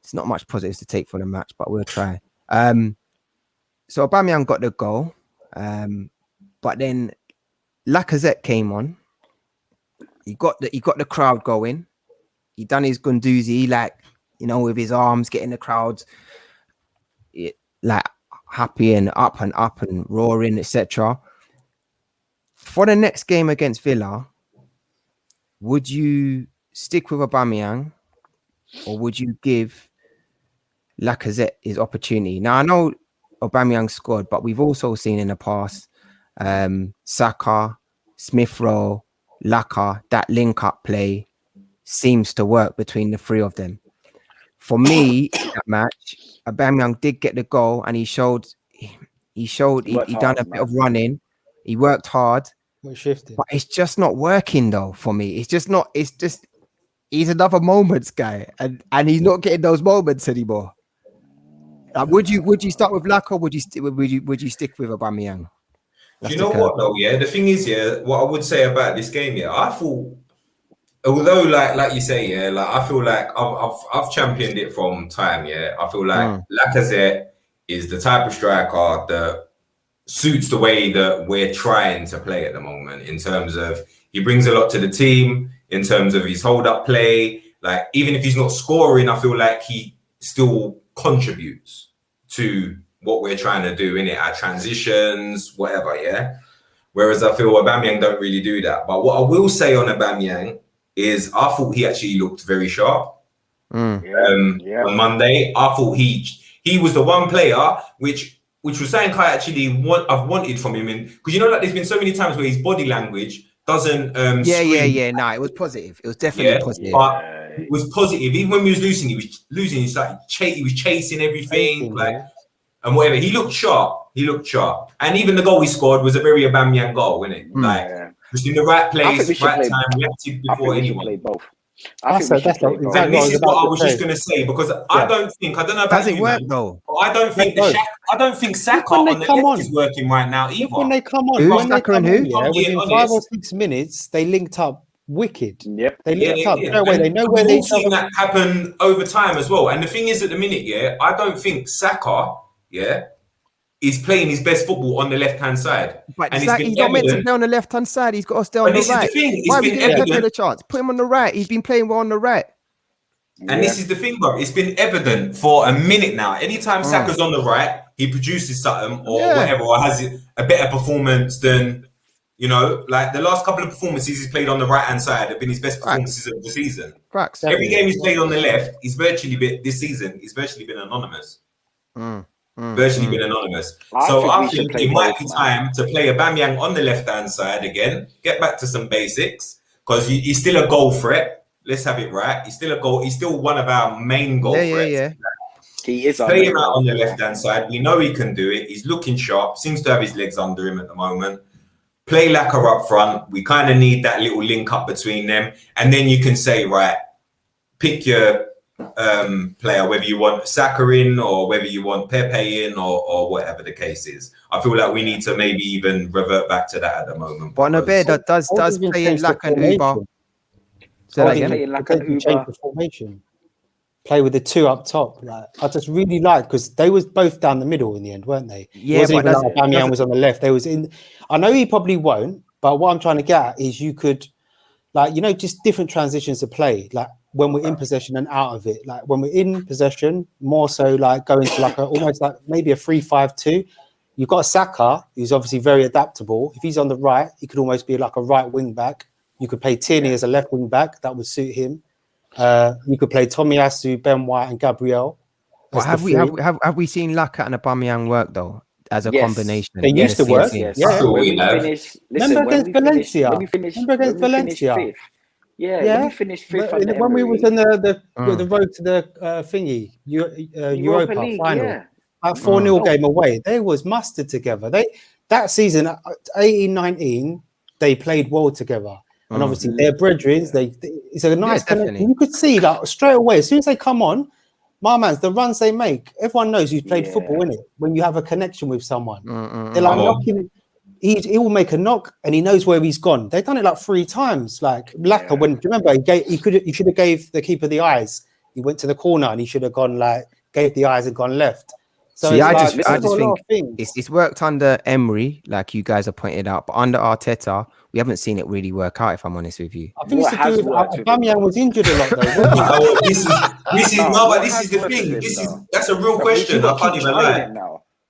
Speaker 1: It's not much positives to take for the match, but we'll try. So Aubameyang got the goal, but then Lacazette came on. He got the crowd going. He done his Gunduzi, like, you know, with his arms, getting the crowds like happy and up and roaring, etc. For the next game against Villa, would you stick with Aubameyang or would you give Lacazette his opportunity? Now, I know Aubameyang scored, but we've also seen in the past Saka, Smith Rowe, Laka, that link-up play seems to work between the three of them. For me, in that match, Aubameyang did get the goal and he done a bit of running. He worked hard. But it's just not working though for me. It's just he's another moments guy and he's not getting those moments anymore. Like, would you start with Laka or would you stick with Aubameyang?
Speaker 4: Do you know what though? Yeah, the thing is, what I would say about this game, I thought, although like you say, like I feel like I've championed it from time. I feel like Lacazette is the type of striker that suits the way that we're trying to play at the moment, in terms of he brings a lot to the team, in terms of his hold-up play. Like, even if he's not scoring, I feel like he still contributes to what we're trying to do in it, our transitions, whatever, Whereas I feel Aubameyang don't really do that. But what I will say on Aubameyang is I thought he actually looked very sharp. On Monday, I thought he was the one player which was something I actually I've wanted from him, because you know, like, there's been so many times where his body language doesn't scream.
Speaker 1: No, it was positive. It was definitely positive.
Speaker 4: But it was positive. Even when we was losing, he's like he was chasing everything, and whatever. He looked sharp. And even the goal he scored was a very Aubameyang goal, wasn't it? Like, just in the right place, right time, reacted before anyone.
Speaker 2: Play both.
Speaker 4: And this is what I was just going to say, because I don't know about
Speaker 1: does it work though?
Speaker 4: I don't think Saka on the left is working right now either.
Speaker 3: When they come on, within 5 or 6 minutes, they linked up wicked.
Speaker 2: Yep.
Speaker 3: They linked up. No way. They know where
Speaker 4: they've seen that happen over time as well. And the thing is, at the minute, I don't think Saka, is playing his best football on the left-hand side.
Speaker 1: But and he's not meant to play on the left-hand side. He's got to stay on the right. Why are we giving Pepe the chance? Put him on the right. He's been playing well on the right.
Speaker 4: And this is the thing, bro. It's been evident for a minute now. Anytime Saka's on the right, he produces something or whatever, or has a better performance than, you know, like the last couple of performances he's played on the right-hand side have been his best performances of the season. Every game he's played on the left, he's virtually been anonymous. Been anonymous. I think it might be time to play Aubameyang on the left-hand side again, get back to some basics, because he's still a goal threat. Let's have it right. He's still a goal. He's still one of our main goal threats.
Speaker 2: He is.
Speaker 4: Play him out on the left-hand side. We know he can do it. He's looking sharp. Seems to have his legs under him at the moment. Play Laka up front. We kind of need that little link up between them. And then you can say, right, pick your player, whether you want Saka in or whether you want Pepe in or whatever the case is. I feel like we need to maybe even revert back to that at the moment.
Speaker 1: But Nobeda does play in Laka and Uber.
Speaker 3: So again, change the formation. play with the two up top. Like I just really like because they was both down the middle in the end, weren't they?
Speaker 1: Yeah,
Speaker 3: it wasn't
Speaker 1: but
Speaker 3: even like Aubameyang was on the left. They was in. I know he probably won't, but what I'm trying to get at is you could, like, you know, just different transitions to play. Like when we're in possession and out of it. Like when we're in possession, more so like going to like almost like maybe a 3-5-2. You've got Saka, who's obviously very adaptable. If he's on the right, he could almost be like a right wing back. You could play Tierney as a left wing back. That would suit him. You could play Tomiyasu, Ben White, and Gabriel.
Speaker 1: But have we seen Laka and Aubameyang work though as a combination?
Speaker 3: They used to work.
Speaker 2: Yes.
Speaker 3: Yeah.
Speaker 2: When we finished, listen,
Speaker 3: remember against Valencia?
Speaker 2: When we finished fifth. Yeah, when we finished fifth.
Speaker 3: When we was in the road to the thingy, Europa
Speaker 2: League,
Speaker 3: final, that 4-0 game away, they was mustered together. That season, 18-19, they played well together. And obviously they're brethren. It's a nice connection. You could see that straight away. As soon as they come on, my man's the runs they make. Everyone knows you've played football, innit? When you have a connection with someone, they're like knocking. He will make a knock and he knows where he's gone. They've done it like 3 times. Like Laka, when do you remember he should have gave the keeper the eyes. He went to the corner and he should have gone gave the eyes and gone left. So
Speaker 1: see, I just think it's worked under Emery, like you guys have pointed out, but under Arteta, we haven't seen it really work out. If I'm honest with you,
Speaker 3: I think it's to do with Aubameyang was injured a lot though.
Speaker 4: This is the thing. That's a real question. I can't even lie.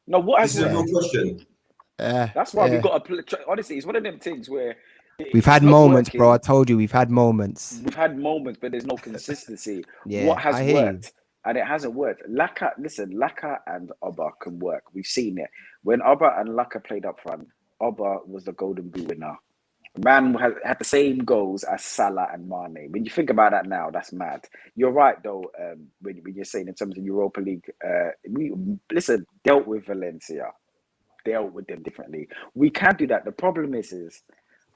Speaker 2: No, what
Speaker 4: this is a real question.
Speaker 2: That's why we've got to. Honestly, it's one of them things where
Speaker 1: we've had moments, bro. I told you, we've had moments.
Speaker 2: We've had moments, but there's no consistency.
Speaker 1: Yeah,
Speaker 2: what has worked? And it hasn't worked. Laka and Oba can work. We've seen it. When Oba and Laka played up front, Oba was the Golden Boot winner. Man had the same goals as Salah and Mane. When you think about that now, that's mad. You're right, though, when you're saying in terms of Europa League, we dealt with Valencia. Dealt with them differently. We can do that. The problem is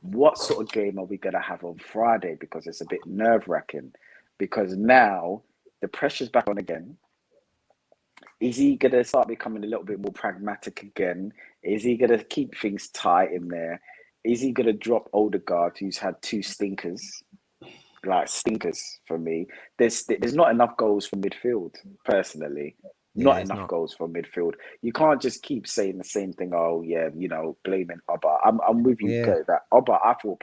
Speaker 2: what sort of game are we going to have on Friday? Because it's a bit nerve-wracking. Because now the pressure's back on again. Is he going to start becoming a little bit more pragmatic again? Is he going to keep things tight in there? Is he going to drop Odegaard, who's had 2 stinkers? Like stinkers for me. There's not enough goals from midfield, personally. Not enough goals from midfield. You can't just keep saying the same thing. Oh, yeah, blaming Oba. I'm with you, that Oba, I thought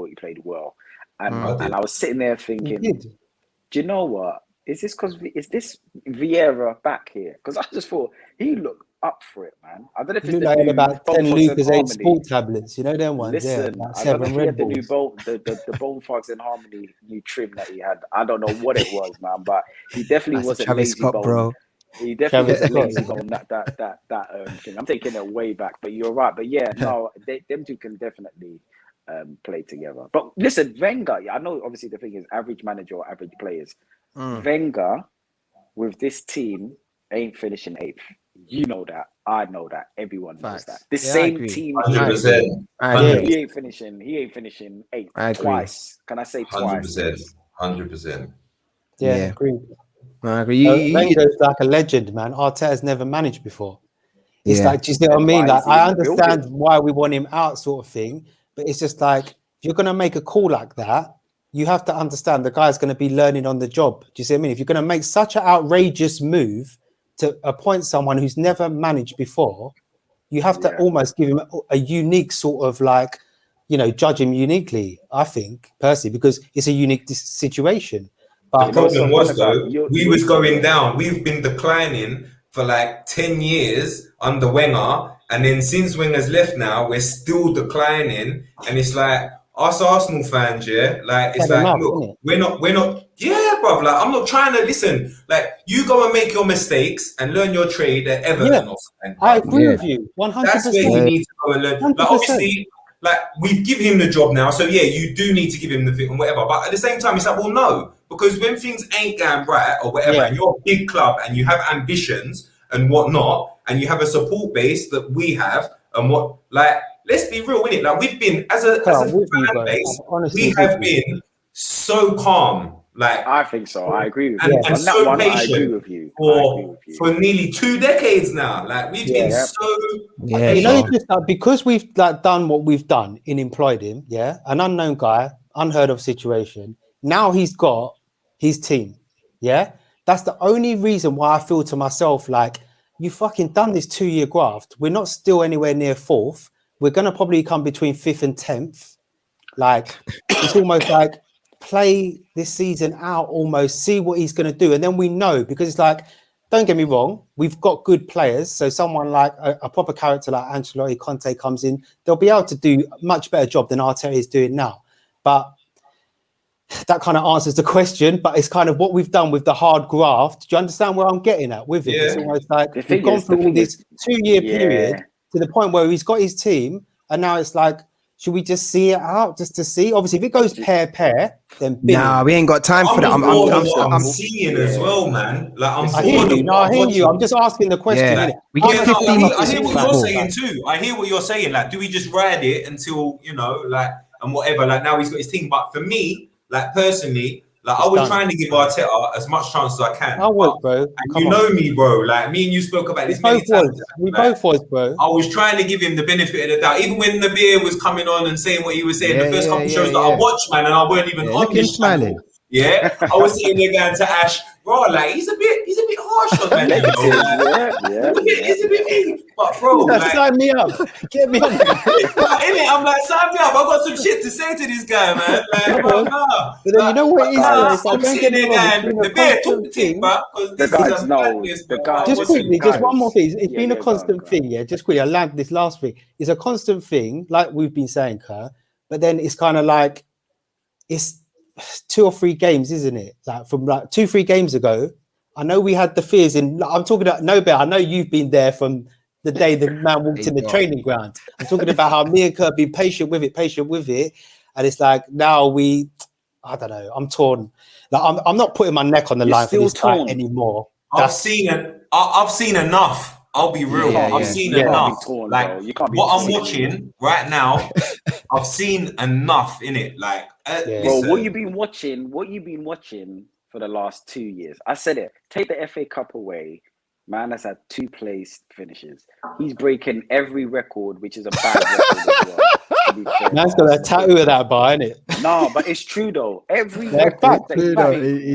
Speaker 2: he played well. And I was sitting there thinking, do you know what? Is this Vieira back here? Because I just thought he looked up for it, man. I don't know if it's
Speaker 3: like about 10 Lucozade Sport tablets, you know them ones.
Speaker 2: Listen, I don't know if he had the new the Bone Fox and Harmony new trim that he had. I don't know what it was, man, but he definitely wasn't lazy
Speaker 1: Scott,
Speaker 2: bone.
Speaker 1: Bro.
Speaker 2: He definitely wasn't lazy bone. That thing. I'm taking it way back, but you're right. But yeah, no, them two can definitely play together. But listen, Wenger, I know obviously the thing is average manager or average players. Wenger with this team ain't finishing 8th. You know that. I know that. Everyone knows that. The same team.
Speaker 4: 100%.
Speaker 2: He ain't finishing 8th twice. Can I say twice?
Speaker 4: 100%.
Speaker 3: Yeah, agreed.
Speaker 1: I agree.
Speaker 3: Wenger's like a legend, man. Arteta's never managed before. It's like, do you see what I mean? Like, I understand why we want him out, sort of thing, but it's just like, if you're going to make a call like that, you have to understand the guy's going to be learning on the job. Do you see what I mean? If you're going to make such an outrageous move to appoint someone who's never managed before, you have to almost give him a unique sort of like, judge him uniquely, I think, personally, because it's a unique situation. But
Speaker 4: the problem was, though, we was going down. We've been declining for like 10 years under Wenger. And then since Wenger's left now, we're still declining. And it's like, us Arsenal fans, it's like, look, we're not, bruv, like, I'm not trying to listen. Like, you go and make your mistakes and learn your trade at Everton.
Speaker 3: I agree with you, 100%.
Speaker 4: That's where you need to go and learn.
Speaker 3: 100%.
Speaker 4: Like, obviously, like, we've given him the job now, so yeah, you do need to give him the thing and whatever. But at the same time, it's like, well, no, because when things ain't going right or whatever, and you're a big club and you have ambitions and whatnot, and you have a support base that we have, and let's be real, innit? Like, we've been as a fan base, we have been so calm. Like,
Speaker 2: I think so. I agree with you.
Speaker 4: And so patient
Speaker 2: I agree with you.
Speaker 4: For nearly 2 decades now. Like, we've been so
Speaker 3: it's just like, because we've like done what we've done and employed him, an unknown guy, unheard of situation. Now he's got his team. Yeah, that's the only reason why I feel to myself like, you fucking done this 2-year graft. We're not still anywhere near 4th. We're gonna probably come between 5th and 10th. Like, it's almost like play this season out, almost see what he's gonna do, and then we know, because it's like, don't get me wrong, we've got good players. So someone like a proper character like Ancelotti, Conte comes in, they'll be able to do a much better job than Arteta is doing now. But that kind of answers the question, but it's kind of what we've done with the hard graft. Do you understand where I'm getting at with it?
Speaker 4: Yeah.
Speaker 3: It's almost like we've gone through all this 2-year period to the point where he's got his team, and now it's like, should we just see it out just to see? Obviously, if it goes pair, then
Speaker 1: nah, we ain't got time for that.
Speaker 4: I'm seeing as well, man. Like
Speaker 3: I hear you. No, I hear you. I'm just asking the question.
Speaker 1: Yeah.
Speaker 3: Innit?
Speaker 1: We get 15
Speaker 4: I hear what
Speaker 1: football.
Speaker 4: you're saying too. I hear what you're saying. Like, do we just ride it until, you know, like, and whatever? Like, now he's got his team. But for me, like, personally, like, I was trying to give Arteta as much chance as I can.
Speaker 3: I would, bro.
Speaker 4: And you know me, bro. Like, me and you spoke about this many times.
Speaker 3: We both was, bro.
Speaker 4: I was trying to give him the benefit of the doubt. Even when the beer was coming on and saying what he was saying, the first couple shows that I watched, man, and I weren't even on this channel. Yeah, I was sitting there going to Ash, bro, like, he's a bit harsh on that. He's a bit mean. But bro, like,
Speaker 3: sign me up. Get me on.
Speaker 4: I'm like, sign me up. I got some shit to say to this guy, man. Like, bro, nah.
Speaker 3: But then you know what it is?
Speaker 4: I'm sitting there going, the beer took the thing, but
Speaker 3: just quickly, just one more thing. It's been a constant thing, yeah. Just quickly, I landed this last thing. It's a constant thing, like we've been saying, Kerr. But then it's kind of like, it's 2 or 3 games, isn't it? Like from like 2-3 games ago, I know we had the fears in. I'm talking about Nobel. I know you've been there from the day the man walked in the training ground. I'm talking about how me and Kerr been patient with it, and it's like now I don't know. I'm torn. Like, I'm not putting my neck on the line for this guy anymore.
Speaker 4: I've seen enough. I'll be real. I've seen enough. Like, what I'm watching right now, I've seen enough in it. Like,
Speaker 2: bro, what you've been watching for the last 2 years. I said it. Take the FA Cup away. Man has had 2 place finishes. He's breaking every record, which is a bad record as well.
Speaker 3: Man's got a tattoo of that bar, innit?
Speaker 2: No, but it's true though. Every record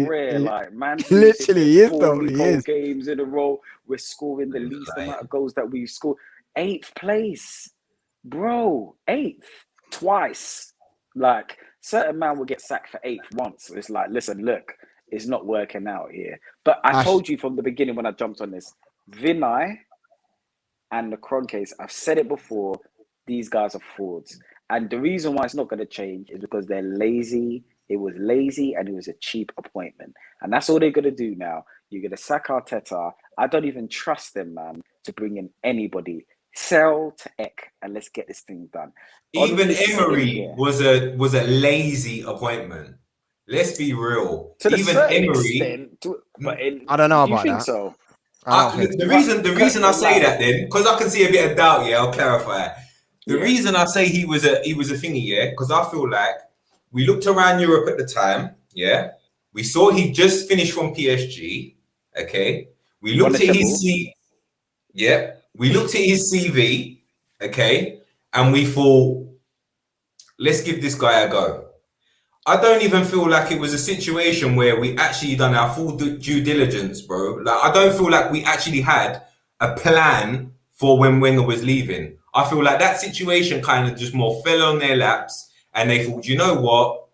Speaker 2: rare, like, man,
Speaker 1: literally is though. He is.
Speaker 2: Games in a row. We're scoring the least amount of goals that we've scored. 8th place, bro. 8th twice. Like, certain man will get sacked for 8th once. It's like, listen, look, it's not working out here. But I told you from the beginning when I jumped on this, Vinay and the Kroenkes, I've said it before, these guys are frauds. And the reason why it's not going to change is because they're lazy. It was lazy and it was a cheap appointment. And that's all they're going to do now. You're going to sack Arteta. I don't even trust them, man, to bring in anybody. Sell to Ek and let's get this thing done.
Speaker 4: Even Emery was a lazy appointment. Let's be real.
Speaker 2: To
Speaker 4: even Emery,
Speaker 1: I don't know about
Speaker 2: think
Speaker 1: that.
Speaker 2: So?
Speaker 4: The reason I say that then, because I can see a bit of doubt. Yeah, I'll clarify. The reason I say he was a thingy, yeah, because I feel like we looked around Europe at the time. Yeah, we saw he just finished from PSG. Okay, we looked at his CV. Yeah, we looked at his CV. Okay, and we thought, let's give this guy a go. I don't even feel like it was a situation where we actually done our full due diligence, bro. Like, I don't feel like we actually had a plan for when Wenger was leaving. I feel like that situation kind of just more fell on their laps and they thought, you know what?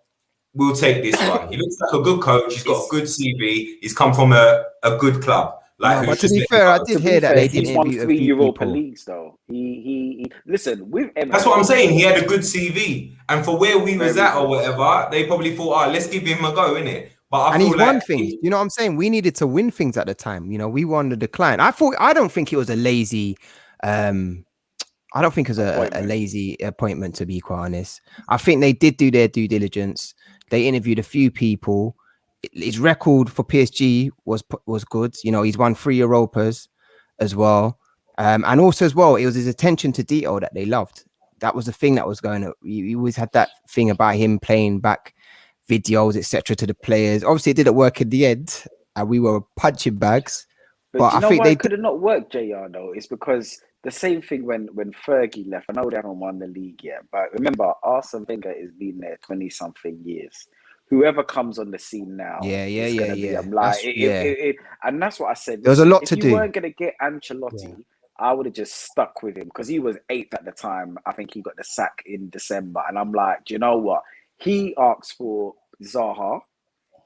Speaker 4: We'll take this one. He looks like a good coach. He's got a good CV. He's come from a good club. Like,
Speaker 1: but to be fair, I did hear that they didn't
Speaker 2: won
Speaker 1: interview
Speaker 2: 3
Speaker 1: a few
Speaker 2: Europa
Speaker 1: people.
Speaker 2: leagues though. He listen with Emery.
Speaker 4: That's what I'm saying. He had a good CV, and for where we was at or whatever, they probably thought, let's give him a go, innit? But
Speaker 1: he's won things. You know what I'm saying? We needed to win things at the time. You know, we won the decline. I don't think it was a lazy. I don't think it was a lazy appointment, to be quite honest. I think they did do their due diligence. They interviewed a few people. His record for PSG was good. You know, he's won 3 Europas as well. And also as well, it was his attention to detail that they loved. That was the thing that was going on. You always had that thing about him playing back videos, etc., to the players. Obviously, it didn't work in the end. And we were punching bags. But
Speaker 2: I think
Speaker 1: why
Speaker 2: they could have not worked, JR, though. It's because the same thing when Fergie left. I know they haven't won the league yet, but remember, Arsene Wenger has been there 20-something years. whoever comes on the scene now is going to be. I'm like, and that's what I said.
Speaker 1: There was a lot to
Speaker 2: do. If you weren't going to get Ancelotti, I would have just stuck with him because he was 8th at the time. I think he got the sack in December, and I'm like, do you know what? He asked for Zaha,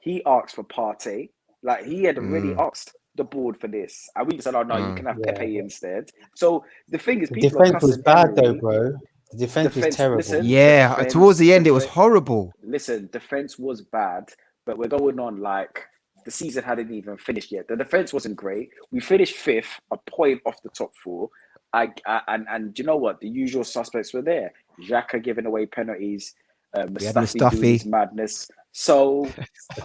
Speaker 2: he asked for Partey. Like he had already asked the board for this, and we said, "Oh no, you can have Pepe instead." So the thing is,
Speaker 3: the
Speaker 2: people
Speaker 3: defense was bad though, bro. The defense was terrible.
Speaker 1: Listen, towards the end, it was horrible.
Speaker 2: Listen, defense was bad, but we're going on like the season hadn't even finished yet. The defense wasn't great. We finished 5th, a point off the top 4. And you know what? The usual suspects were there. Xhaka giving away penalties. Mustafi doing his madness. So,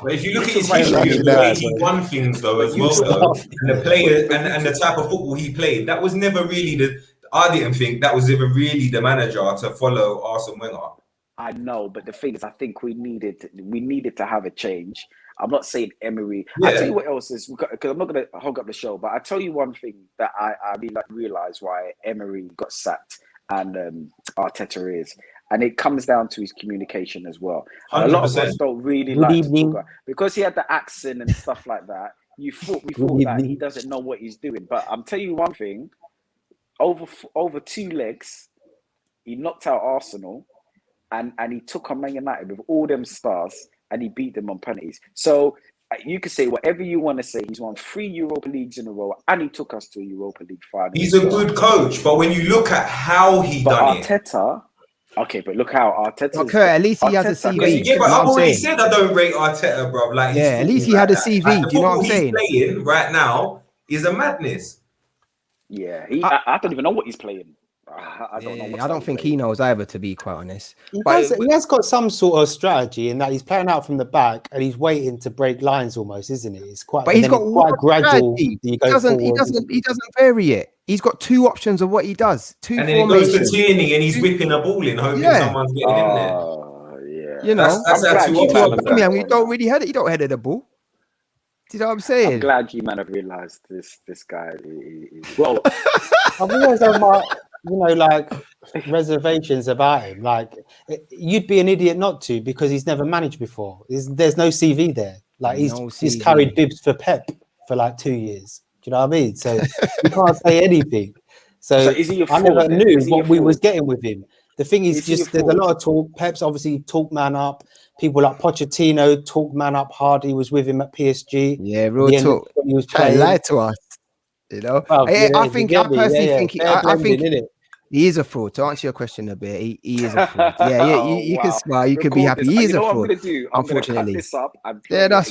Speaker 4: but if you look at his history of the way he won things, though, as well, though, and the players and the type of football he played, that was never really I didn't think that was ever really the manager to follow Arsene Wenger.
Speaker 2: I know, but the thing is, I think we needed to have a change. I'm not saying Emery. Yeah. I tell you what else is, because I'm not going to hog up the show, but I tell you one thing that I really realised why Emery got sacked and Arteta is. And it comes down to his communication as well. And a lot of us don't really like to talk about, because he had the accent and stuff like that. We thought that he doesn't know what he's doing. But I'm telling you one thing: over 2 legs, he knocked out Arsenal, and he took on Man United with all them stars, and he beat them on penalties. So you could say whatever you want to say. He's won 3 Europa Leagues in a row, and he took us to a Europa League final.
Speaker 4: He's a good coach, but when you look at how he done
Speaker 2: Arteta, okay, but look how Arteta.
Speaker 1: Okay, at least he has a CV.
Speaker 4: Yeah, but I've already said I don't rate Arteta, bro. Like,
Speaker 1: at least he had a CV. Do you know what I'm saying?
Speaker 4: He's playing right now is a madness.
Speaker 2: Yeah, I don't even know what he's playing. I don't know.
Speaker 1: I don't think he knows either, to be quite honest.
Speaker 3: He has got some sort of strategy in that he's playing out from the back and he's waiting to break lines almost, isn't it? It's quite.
Speaker 1: But he's got
Speaker 3: quite gradual.
Speaker 1: He doesn't vary it. He's got 2 options of what he does. 2
Speaker 4: and then he goes to Tierney and he's whipping a ball in, hoping someone's getting in there.
Speaker 2: Yeah,
Speaker 1: you know,
Speaker 2: that's
Speaker 1: we don't really head it. You don't head the ball. Do you know what I'm saying?
Speaker 2: I'm glad you man have realised this guy. Well,
Speaker 3: I've always had my reservations about him. Like, you'd be an idiot not to, because he's never managed before. There's no CV there. Like, he's carried bibs for Pep for like 2 years. Do you know what I mean? So you can't say anything. So
Speaker 2: is he a fraud,
Speaker 3: I never knew
Speaker 2: what
Speaker 3: we was getting with him. The thing is just there's a lot of talk. Pep's obviously talk man up. People like Pochettino talk man up hard. He was with him at PSG.
Speaker 1: Yeah, real talk.
Speaker 3: He was
Speaker 1: trying to lie to us. You know,
Speaker 3: well,
Speaker 1: I personally think he is a fraud. To answer your question a bit, he is a fraud. You can smile. You can be happy. He is a fraud. Unfortunately, that's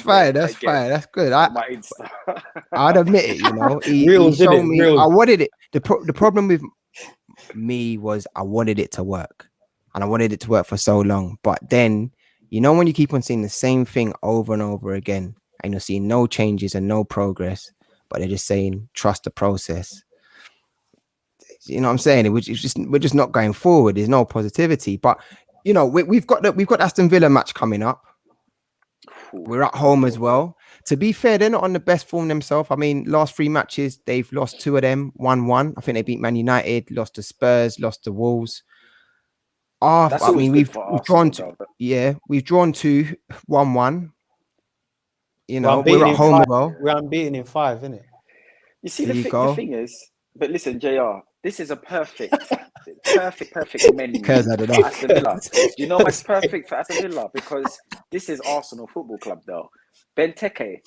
Speaker 1: fine. That's fine. That's good. I'd admit it. You know, he showed me. I wanted it. The problem with me was I wanted it to work, and I wanted it to work for so long. But then, you know, when you keep on seeing the same thing over and over again, and you're seeing no changes and no progress, but they're just saying trust the process. You know what I'm saying? We're just not going forward. There's no positivity. But you know, we've got Aston Villa match coming up. We're at home as well. To be fair, they're not on the best form themselves. I mean, last 3 matches, they've lost 2 of them, 1-1. I think they beat Man United, lost to Spurs, lost to Wolves. I mean, we've drawn 2, 1-1. You know, we're at home as well.
Speaker 3: We're unbeaten in 5, isn't it?
Speaker 2: You see, the thing is, but listen, JR, this is a perfect menu for Aston Villa. Do you know why it's perfect for Aston Villa? Because this is Arsenal Football Club, though. Benteke.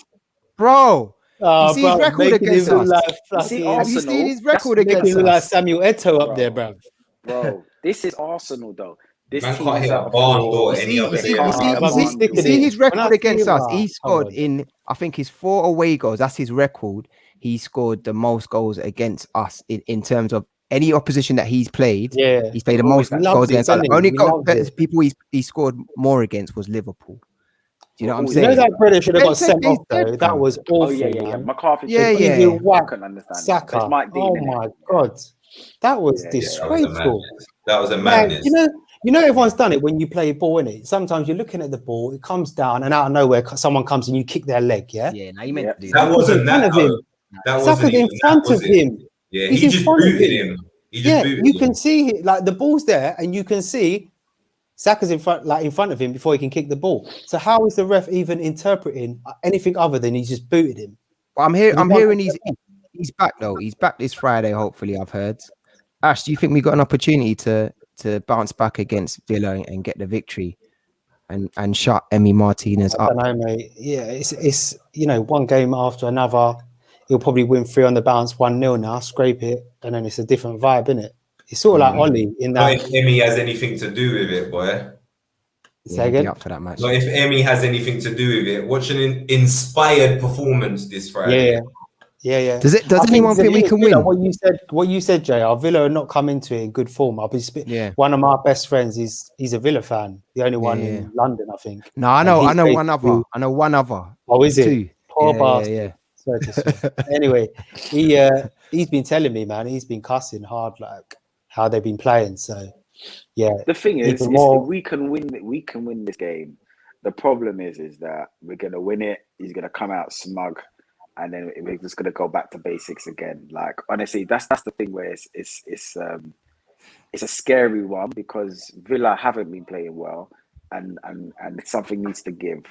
Speaker 1: Bro. You see his record against us.
Speaker 2: Have
Speaker 1: you seen his record against us?
Speaker 3: Like Samuel Eto'o up there, bro.
Speaker 2: Bro, this is Arsenal, though. This
Speaker 4: man
Speaker 2: team
Speaker 4: can't hit
Speaker 2: out
Speaker 4: a barn door any other day.
Speaker 1: You see his record against us. He scored in, I think, his 4 away goals. That's his record. He scored the most goals against us in terms of any opposition that he's played.
Speaker 3: Yeah,
Speaker 1: he's played the most goals against us. The only people he scored more against was Liverpool. Do you know what I'm saying?
Speaker 3: You know that British should have got sent off though. That was awful.
Speaker 2: Oh yeah. McCarthy.
Speaker 3: I couldn't understand. Saka. Oh my god, that was disgraceful.
Speaker 4: That was a madness.
Speaker 3: You know, everyone's done it when you play ball, innit? Sometimes you're looking at the ball, it comes down, and out of nowhere, someone comes and you kick their leg. Yeah.
Speaker 1: Yeah. Now you meant to do
Speaker 4: that. Wasn't that.
Speaker 3: Saka's in front of him.
Speaker 4: Yeah, he just booted him.
Speaker 3: You can see like the ball's there, and you can see Saka's in front of him before he can kick the ball. So how is the ref even interpreting anything other than he just booted him?
Speaker 1: Well, I'm hearing he's back though. He's back this Friday, hopefully. I've heard. Ash, do you think we got an opportunity to bounce back against Villa and get the victory and shut Emi Martinez up?
Speaker 3: I don't know, mate. Yeah, it's one game after another. He'll probably win 3 on the bounce, 1-0 now, scrape it, and then it's a different vibe, isn't it? It's sort of like Ollie in that.
Speaker 4: Not if Emi has anything to do with it, boy.
Speaker 1: Yeah, be up for that match.
Speaker 4: Not if Emi has anything to do with it. Watch an inspired performance this Friday.
Speaker 3: Yeah.
Speaker 1: Does anyone think we can win?
Speaker 3: What you said, JR, Villa are not coming to it in good form. One of my best friends he's a Villa fan, the only one in London, I think.
Speaker 1: No, I know one other. I know one other.
Speaker 3: Oh, is it?
Speaker 1: Two.
Speaker 3: Poor bastard. Anyway, he's been telling me, man, he's been cussing hard, like how they've been playing. So yeah.
Speaker 2: The thing is we can win this game. The problem is that we're gonna win it. He's gonna come out smug, and then we're just gonna go back to basics again. Like honestly, that's the thing where it's a scary one because Villa haven't been playing well, and something needs to give.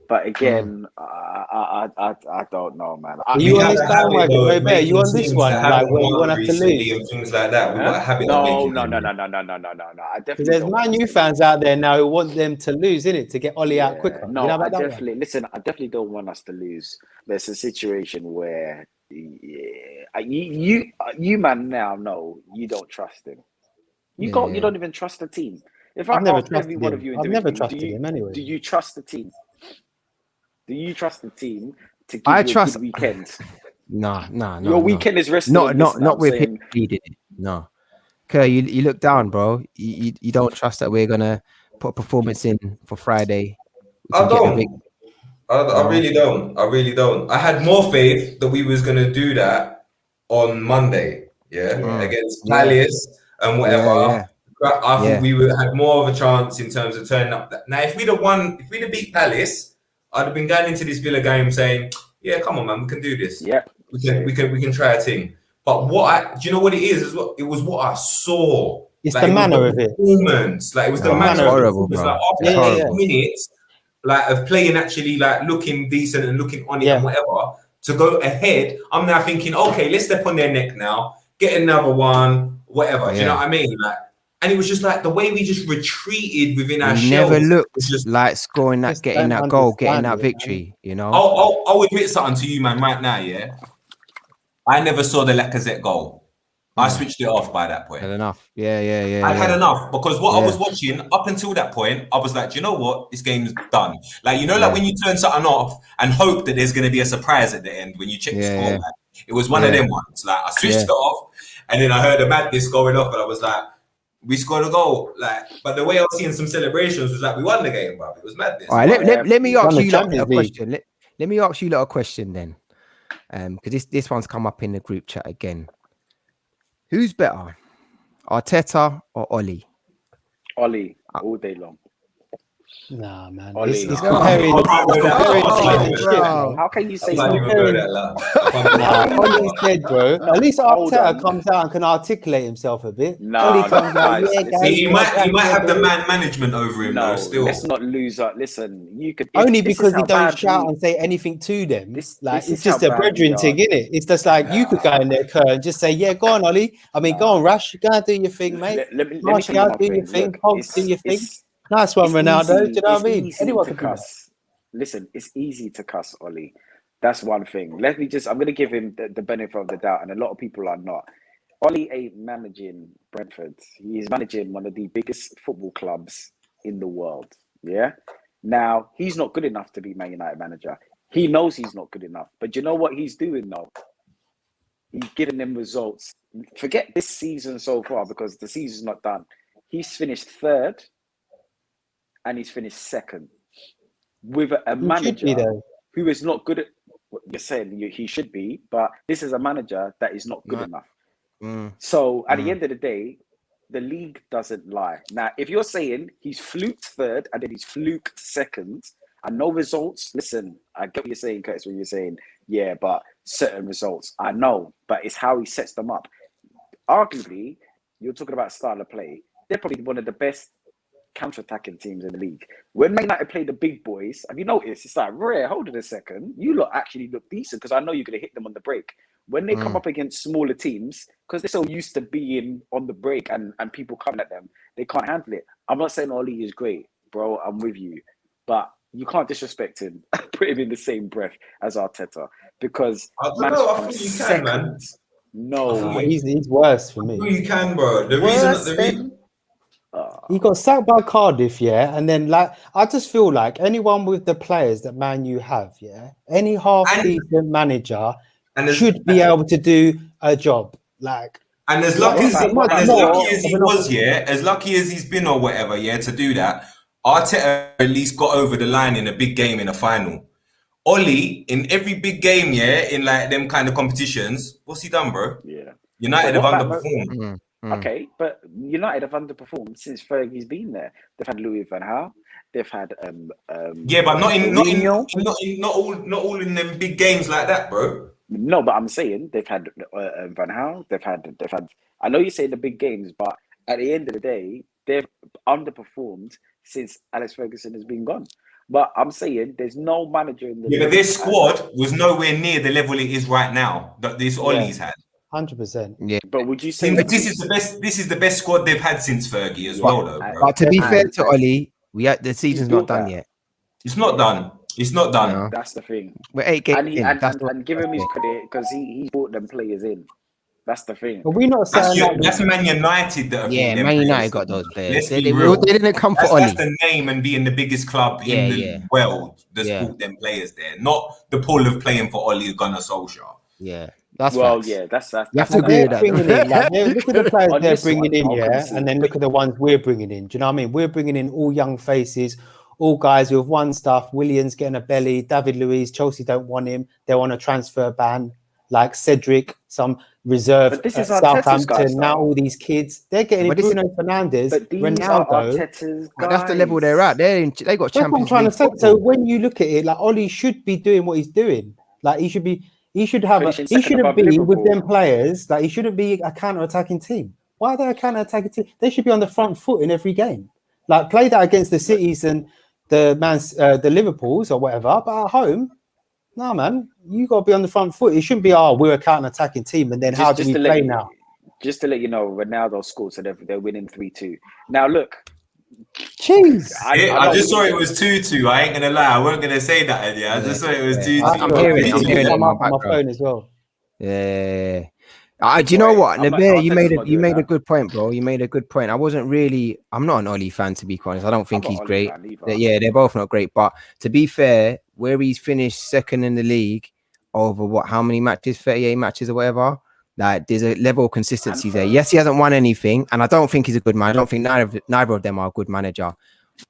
Speaker 2: But again, I don't know, man.
Speaker 3: You on this bandwagon, Robert? You on this one? Like where you want to lose
Speaker 4: and things like that. We got a habit
Speaker 2: No. I definitely.
Speaker 3: There's Man U fans out there now who want them to lose, innit? To get Ollie out quicker.
Speaker 2: No, I definitely don't want us to lose. There's a situation where you man now know you don't trust him. You don't even trust the team. If I ask every one of you,
Speaker 3: I've never trusted him anyway.
Speaker 2: Do you trust the team? Do you trust the team to give you a good weekend?
Speaker 1: No.
Speaker 2: Your weekend is resting.
Speaker 1: Not with him leading it. No. Kerr, you look down, bro. You don't trust that we're gonna put a performance in for Friday.
Speaker 4: I really don't. I had more faith that we was gonna do that on Monday. Against Palace and whatever. I think we would have more of a chance in terms of turning up. Now, if we'd have beat Palace, I'd have been going into this Villa game saying, "Yeah, come on, man, we can do this.
Speaker 2: Yeah,
Speaker 4: we can try a thing." But do you know what it is? It was what I saw.
Speaker 3: It's the manner of it.
Speaker 4: Performance. Like it was the manner.
Speaker 1: Horrible,
Speaker 4: it was
Speaker 1: bro.
Speaker 4: like after 8 minutes, like of playing actually like looking decent and looking on it and whatever to go ahead. I'm now thinking, okay, let's step on their neck now, get another one, whatever. Do you know what I mean? Like. And it was just like the way we just retreated within our shells.
Speaker 1: Never looked just like scoring that, getting that goal, getting that victory. You know.
Speaker 4: I'll admit something to you, man. Right now, I never saw the Lacazette goal. I switched it off by that point.
Speaker 1: Had enough. Yeah.
Speaker 4: I had enough because what I was watching up until that point, I was like, do you know what? This game's done. Like like when you turn something off and hope that there's going to be a surprise at the end when you check the score. Like, it was one of them ones. Like I switched it off, and then I heard the madness going off, and I was like. We scored a goal, but the way I was seeing some celebrations was like we won the game, bro. It was madness.
Speaker 1: All right, let me ask you a question. Let me ask you a question then, because this one's come up in the group chat again. Who's better, Arteta or Ollie?
Speaker 2: Ollie, all day long.
Speaker 3: Nah, man.
Speaker 2: Ollie,
Speaker 3: he's comparing.
Speaker 2: How can you say
Speaker 3: Ollie said, bro. At least Arteta comes out and can articulate himself a bit.
Speaker 2: He might
Speaker 4: have the man management over him.
Speaker 2: No,
Speaker 4: still.
Speaker 2: Let's not lose up. Listen, you could
Speaker 3: only because he don't shout and say anything to them. It's just a brethren thing, isn't it? It's just like you could go in there, Kerr, and just say, "Yeah, go on, Ollie. I mean, go on, Rash. Go and do your thing, mate. Martial, do your thing. Pogs, do your thing." Nice one, Ronaldo. Do you know what I mean? Anyone can cuss.
Speaker 2: Listen, it's easy to cuss, Ollie. That's one thing. I'm going to give him the benefit of the doubt, and a lot of people are not. Ollie ain't managing Brentford. He is managing one of the biggest football clubs in the world. Yeah. Now, he's not good enough to be Man United manager. He knows he's not good enough. But you know what he's doing now? He's giving them results. Forget this season so far because the season's not done. He's finished third. And he's finished second with a manager who is not good at what you're saying. He should be, but this is a manager that is not good enough. So at the end of the day, the league doesn't lie. Now, if you're saying he's fluked third and then he's fluked second and no results, listen, I get what you're saying, Curtis, when you're saying, yeah, but certain results. I know, but it's how he sets them up. Arguably, you're talking about style of play. They're probably one of the best counter-attacking teams in the league. When Man United play the big boys, have you noticed? It's like, rare, hold it a second. You lot actually look decent because I know you're going to hit them on the break. When they come up against smaller teams, because they're so used to being on the break and people coming at them, they can't handle it. I'm not saying Oli is great, bro. I'm with you. But you can't disrespect him, put him in the same breath as Arteta. Because
Speaker 4: I don't know. I think you can, man.
Speaker 2: No,
Speaker 3: he's worse for me.
Speaker 4: You can, bro. The reason.
Speaker 3: He got sacked by Cardiff, yeah, and then like I just feel like anyone with the players that Man U have, yeah, any half-decent manager should be able to do a job. Like,
Speaker 4: and as lucky as he was, yeah, as lucky as he's been or whatever, yeah, to do that, Arteta at least got over the line in a big game in a final. Oli, in every big game, yeah, in like them kind of competitions, what's he done, bro?
Speaker 2: Yeah,
Speaker 4: United have underperformed.
Speaker 2: Okay, but United have underperformed since Fergie's been there. They've had Louis van Gaal. They've had
Speaker 4: but not all in them big games like that, bro.
Speaker 2: No, but I'm saying they've had Van Gaal. They've had. I know you say the big games, but at the end of the day, they've underperformed since Alex Ferguson has been gone. But I'm saying there's no manager in the
Speaker 4: league. But their squad was nowhere near the level it is right now that this Ollie's had.
Speaker 3: 100%.
Speaker 1: Yeah.
Speaker 2: But would you say
Speaker 4: this is the best squad they've had since Fergie as well, though, bro?
Speaker 1: But to be fair to Ollie, the season's not done yet.
Speaker 4: It's not done. It's not done.
Speaker 1: No.
Speaker 2: That's the thing.
Speaker 1: We're 8 games in.
Speaker 2: And give him his credit because he brought them players in. That's the thing.
Speaker 3: But we're not saying
Speaker 4: that's Man United that have
Speaker 1: Man United got those players. They
Speaker 4: didn't
Speaker 1: come for Ollie.
Speaker 4: That's the name and being the biggest club in the world that's brought them players there. Not the pull of playing for Ole Gunnar Solskjaer.
Speaker 1: Yeah. That's
Speaker 2: well,
Speaker 1: facts.
Speaker 2: yeah, that's
Speaker 1: you have to agree with that.
Speaker 3: Look at the players they're bringing in, and then look at the ones we're bringing in. Do you know what I mean? We're bringing in all young faces, all guys who have won stuff. Williams getting a belly, David Luiz, Chelsea don't want him. They're on a transfer ban. Like Cedric, some reserve Southampton. Now all these kids, they're getting Bruno Fernandes, Ronaldo.
Speaker 1: That's the level they're at. They got Champions
Speaker 3: League.
Speaker 1: League.
Speaker 3: So when you look at it, like Ollie should be doing what he's doing. Like he should be. He shouldn't be with them players. Like he shouldn't be a counter-attacking team. Why are they a counter-attacking team? They should be on the front foot in every game. Like play that against the Cities and the Liverpools or whatever. But at home, no man, you got to be on the front foot. It shouldn't be we're a counter-attacking team, and then how do we play now?
Speaker 2: Just to let you know, Ronaldo scored, so they're winning 3-2. Now look.
Speaker 3: Jeez.
Speaker 4: I just saw it was 2-2. I ain't gonna lie. I wasn't gonna say that earlier. I just saw it was 2-2.
Speaker 1: I'm hearing it on
Speaker 3: my phone as well.
Speaker 1: Yeah. Do you know what, Nabil? You made a good point, bro. You made a good point. I'm not an Ollie fan, to be honest. I don't think he's great. They're both not great. But to be fair, where he's finished second in the league over how many matches? 38 matches or whatever. Like there's a level of consistency there. Yes, he hasn't won anything, and I don't think he's a good man. I don't think neither of them are a good manager.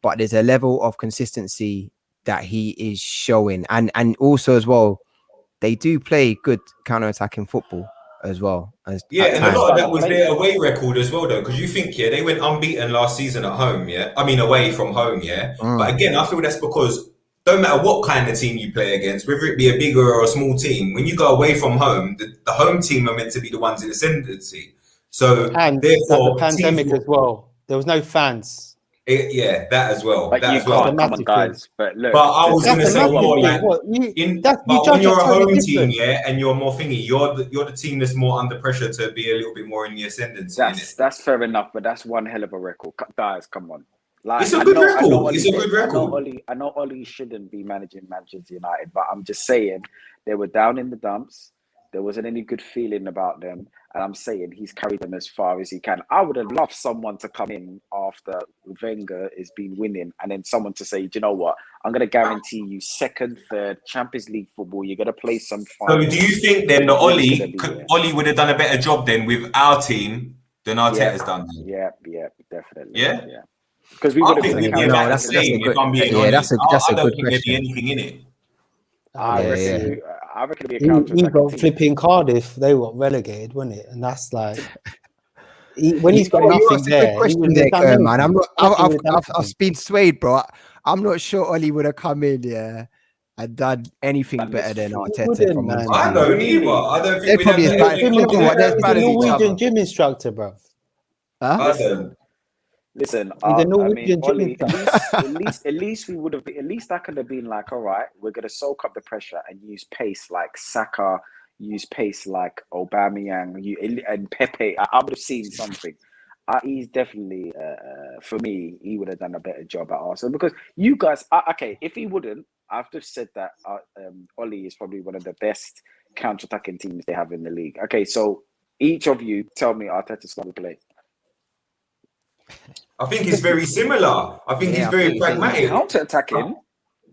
Speaker 1: But there's a level of consistency that he is showing, and also as well, they do play good counter-attacking football as well.
Speaker 4: And a lot of that was their away record as well, though, because you think they went unbeaten last season at home, away from home, But again, I feel that's because don't matter what kind of team you play against, whether it be a bigger or a small team, when you go away from home, the home team are meant to be the ones in ascendancy. So
Speaker 3: therefore, the pandemic as well. There was no fans.
Speaker 4: That as well.
Speaker 2: But
Speaker 4: that
Speaker 2: you
Speaker 4: as well.
Speaker 2: can't come on, guys. But look,
Speaker 4: I was going to say more like when you're a home team, and you're more thingy, you're the team that's more under pressure to be a little bit more in the ascendancy.
Speaker 2: That's fair enough, but that's one hell of a record, guys. Come on. Like,
Speaker 4: it's a good record. It's a good record.
Speaker 2: I know Ollie shouldn't be managing Manchester United, but I'm just saying they were down in the dumps. There wasn't any good feeling about them. And I'm saying he's carried them as far as he can. I would have loved someone to come in after Wenger has been winning and then someone to say, do you know what? I'm going to guarantee you second, third, Champions League football. You're going to play some fun.
Speaker 4: So do you think then that Ollie would have done a better job then with our team than Arteta's done?
Speaker 2: Yeah, definitely.
Speaker 4: Yeah?
Speaker 2: Because we would have
Speaker 4: been that's a good question. That's a good question. There'd be anything in it.
Speaker 2: I reckon it'd be a counter.
Speaker 3: He got flipping Cardiff. They got relegated, wasn't it? And that's like when he's got nothing there.
Speaker 1: Man. I've been swayed, bro. I'm not sure Ollie would have come in, and done anything better than Arteta.
Speaker 4: I don't either. I don't think
Speaker 3: he's a Norwegian gym instructor, bro.
Speaker 4: I don't.
Speaker 2: Listen,
Speaker 3: He's a
Speaker 2: I
Speaker 3: Norwegian
Speaker 2: mean, Ollie,
Speaker 3: gangster.
Speaker 2: at least we would have, at least I could have been like, all right, we're gonna soak up the pressure and use pace like Saka, use pace like Aubameyang, and Pepe. I would have seen something. He's definitely, for me, he would have done a better job at Arsenal because you guys. Okay, if he wouldn't, I've just said that Ollie is probably one of the best counter-attacking teams they have in the league. Okay, so each of you tell me Arteta's style of play.
Speaker 4: I think it's very similar. I think he's very pragmatic.
Speaker 2: Counter-attacking?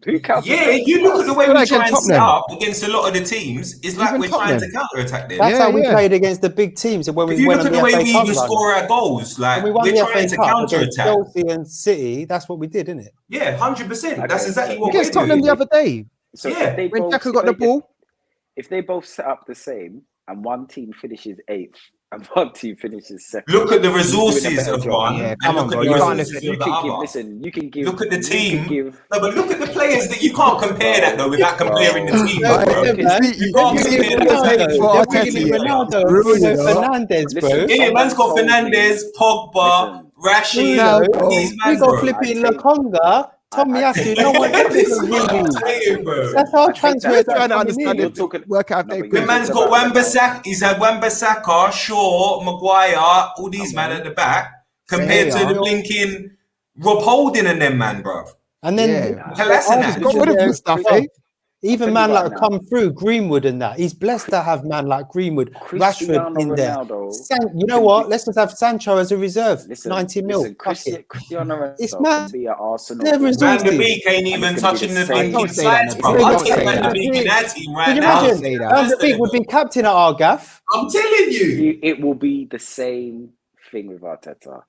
Speaker 2: Who counter?
Speaker 4: Yeah, you look at the way we try and set
Speaker 1: Tottenham.
Speaker 4: up against a lot of the teams. It's like
Speaker 1: Even
Speaker 4: we're trying
Speaker 1: Tottenham.
Speaker 4: to counter-attack them.
Speaker 3: That's how we played against the big teams. And when
Speaker 4: If
Speaker 3: we
Speaker 4: you
Speaker 3: went
Speaker 4: look
Speaker 3: on
Speaker 4: at
Speaker 3: the
Speaker 4: the way
Speaker 3: FA
Speaker 4: we
Speaker 3: Cup
Speaker 4: even
Speaker 3: run,
Speaker 4: score our goals, like
Speaker 3: when we won
Speaker 4: we're
Speaker 3: the
Speaker 4: trying
Speaker 3: FA
Speaker 4: to
Speaker 3: Cup against
Speaker 4: counter-attack.
Speaker 3: Chelsea and City, that's what we did, isn't it?
Speaker 4: Yeah, 100%. That's
Speaker 2: Okay,
Speaker 4: exactly
Speaker 2: so
Speaker 4: what
Speaker 1: Against
Speaker 4: we're
Speaker 1: Tottenham
Speaker 4: doing.
Speaker 1: the other day.
Speaker 2: So
Speaker 4: Yeah.
Speaker 2: if they
Speaker 1: When
Speaker 2: both,
Speaker 1: Xhaka got the ball.
Speaker 2: if they both set up the same and one team finishes 8th and one team finishes 2nd,
Speaker 4: Look at the
Speaker 2: who's doing a
Speaker 4: resources
Speaker 2: better
Speaker 4: of
Speaker 2: job?
Speaker 4: one
Speaker 1: Yeah,
Speaker 4: and
Speaker 1: come on,
Speaker 4: look
Speaker 1: bro.
Speaker 4: at the
Speaker 1: You can't
Speaker 4: resources
Speaker 1: listen.
Speaker 4: of the other.
Speaker 2: You can give.
Speaker 4: Look at the
Speaker 2: you
Speaker 4: team.
Speaker 2: can give.
Speaker 4: No, but look at the players that you can't compare that though without comparing the team,
Speaker 3: No,
Speaker 4: bro.
Speaker 3: yeah, man.
Speaker 4: You can't
Speaker 3: They're
Speaker 4: compare
Speaker 3: giving
Speaker 4: that.
Speaker 1: Ronaldo.
Speaker 3: Ronaldo.
Speaker 1: For
Speaker 3: They're
Speaker 1: Arteta,
Speaker 3: giving
Speaker 1: yeah.
Speaker 3: Ronaldo,
Speaker 1: Rude,
Speaker 3: Bruno
Speaker 1: you know.
Speaker 3: Fernandes, bro.
Speaker 2: Listen,
Speaker 4: Yeah, man's got
Speaker 2: Someone told me-
Speaker 4: Fernandes, Pogba,
Speaker 2: Listen.
Speaker 4: Rashid,
Speaker 3: Bruno,
Speaker 4: these
Speaker 3: we
Speaker 4: man,
Speaker 3: got
Speaker 4: bro.
Speaker 3: flipping
Speaker 2: I take-
Speaker 3: Lokonga, Tomiyasu. No one ever
Speaker 4: This is what I'm
Speaker 3: really.
Speaker 4: saying, bro.
Speaker 3: That's our
Speaker 2: I take
Speaker 3: transfer.
Speaker 2: that
Speaker 1: Just
Speaker 2: back.
Speaker 1: trying to
Speaker 3: coming
Speaker 1: understand
Speaker 3: in.
Speaker 2: You're
Speaker 1: it.
Speaker 2: talking-
Speaker 1: Work out
Speaker 2: No,
Speaker 1: their
Speaker 2: but
Speaker 4: The
Speaker 2: you're
Speaker 1: position.
Speaker 4: man's
Speaker 2: talking
Speaker 4: got
Speaker 2: about
Speaker 4: Wan-Bissaka. He's had Wan-Bissaka, Shaw, Maguire, all these
Speaker 3: Come
Speaker 4: men
Speaker 3: on.
Speaker 4: at the back compared to
Speaker 1: Seya.
Speaker 4: the blinking Rob Holding and them, man, bro.
Speaker 3: And then
Speaker 1: Yeah.
Speaker 4: Kolasinac.
Speaker 1: Got rid of Mustafi.
Speaker 3: even
Speaker 2: I'll
Speaker 3: man
Speaker 2: tell you
Speaker 3: like
Speaker 2: right now.
Speaker 3: come through Greenwood and that. He's blessed to have man like Greenwood,
Speaker 2: Cristiano
Speaker 3: Rashford in there.
Speaker 2: Ronaldo.
Speaker 3: You know what? Let's just have Sancho as a reserve. 90 mil.
Speaker 2: Listen,
Speaker 3: Fuck it.
Speaker 2: Cristiano Ronaldo
Speaker 3: It's mad.
Speaker 2: can be at Arsenal.
Speaker 3: They're
Speaker 4: Van
Speaker 3: resources.
Speaker 4: der Beek ain't
Speaker 2: And
Speaker 4: even
Speaker 2: it's gonna be
Speaker 4: touching
Speaker 2: the
Speaker 4: the
Speaker 2: same.
Speaker 4: blinking
Speaker 1: Don't say that,
Speaker 4: sides,
Speaker 1: Nabil.
Speaker 4: bro.
Speaker 3: Don't
Speaker 4: I'll
Speaker 3: say
Speaker 4: take Van
Speaker 3: that.
Speaker 4: der Beek in our team right
Speaker 3: Could you
Speaker 4: now.
Speaker 3: imagine?
Speaker 1: say that.
Speaker 3: Van der Beek would be captain at our gaff.
Speaker 4: I'm telling you.
Speaker 2: It will be the same thing with Arteta.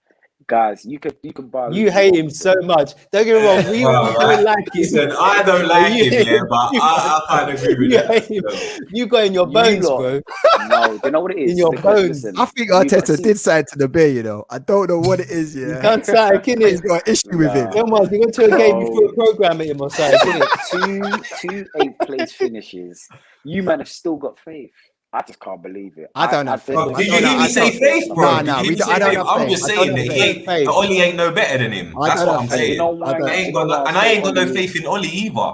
Speaker 2: Guys, you can buy.
Speaker 3: You hate him so much. Don't get me wrong. We
Speaker 4: Well,
Speaker 3: don't like him.
Speaker 4: Listen, I don't like him, yeah, but I can't agree with
Speaker 3: You
Speaker 4: that.
Speaker 3: hate him.
Speaker 4: So.
Speaker 3: You got in your bones,
Speaker 2: lot-
Speaker 3: bro.
Speaker 2: No, do you know what it is?
Speaker 3: In your
Speaker 2: Because,
Speaker 3: bones.
Speaker 2: listen,
Speaker 1: I think
Speaker 2: you got-
Speaker 1: Arteta
Speaker 2: see-
Speaker 1: did sign to the Bay, you know. I don't know what it is, yeah.
Speaker 3: Can't say, can
Speaker 1: He's
Speaker 3: it?
Speaker 1: got an issue with him.
Speaker 2: Nah.
Speaker 3: Come on, you went to a game, you
Speaker 2: No.
Speaker 3: threw a program at him or something, didn't it?
Speaker 2: two 8th place finishes. You man have still got faith. I just can't believe it.
Speaker 1: I don't have faith.
Speaker 4: Bro,
Speaker 1: I
Speaker 4: did you
Speaker 1: don't
Speaker 4: hear
Speaker 1: know-
Speaker 4: me say faith, bro?
Speaker 1: Nah,
Speaker 4: Did
Speaker 1: nah,
Speaker 4: you hear
Speaker 1: we
Speaker 4: me
Speaker 1: don't-
Speaker 4: say
Speaker 1: I don't
Speaker 4: faith?
Speaker 1: have
Speaker 4: I'm
Speaker 1: faith.
Speaker 4: just
Speaker 1: I
Speaker 4: saying
Speaker 1: don't
Speaker 4: that
Speaker 1: have
Speaker 4: he ain't,
Speaker 3: faith.
Speaker 4: that Ollie ain't no better than him.
Speaker 1: I
Speaker 4: That's
Speaker 1: don't
Speaker 4: what I'm
Speaker 1: have faith.
Speaker 4: saying.
Speaker 2: You know why?
Speaker 1: I
Speaker 4: I ain't got no, and I ain't got no faith in Ollie either.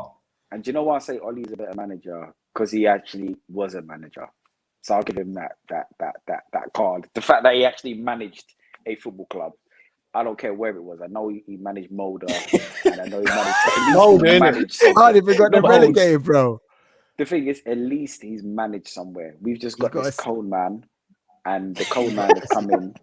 Speaker 2: And do you know why I say Ollie's a better manager? Because he actually was a manager. So I'll give him that card. The fact that he actually managed a football club. I don't care where it was. I know he managed Mulder, and I know he managed.
Speaker 3: Mulder,
Speaker 2: he
Speaker 3: innit?
Speaker 2: managed
Speaker 1: I don't even got the
Speaker 2: No,
Speaker 1: relegated, bro.
Speaker 2: The thing is, at least he's managed somewhere. We've just got
Speaker 1: got
Speaker 2: this
Speaker 1: a-
Speaker 2: cone man, and the cone man has come in,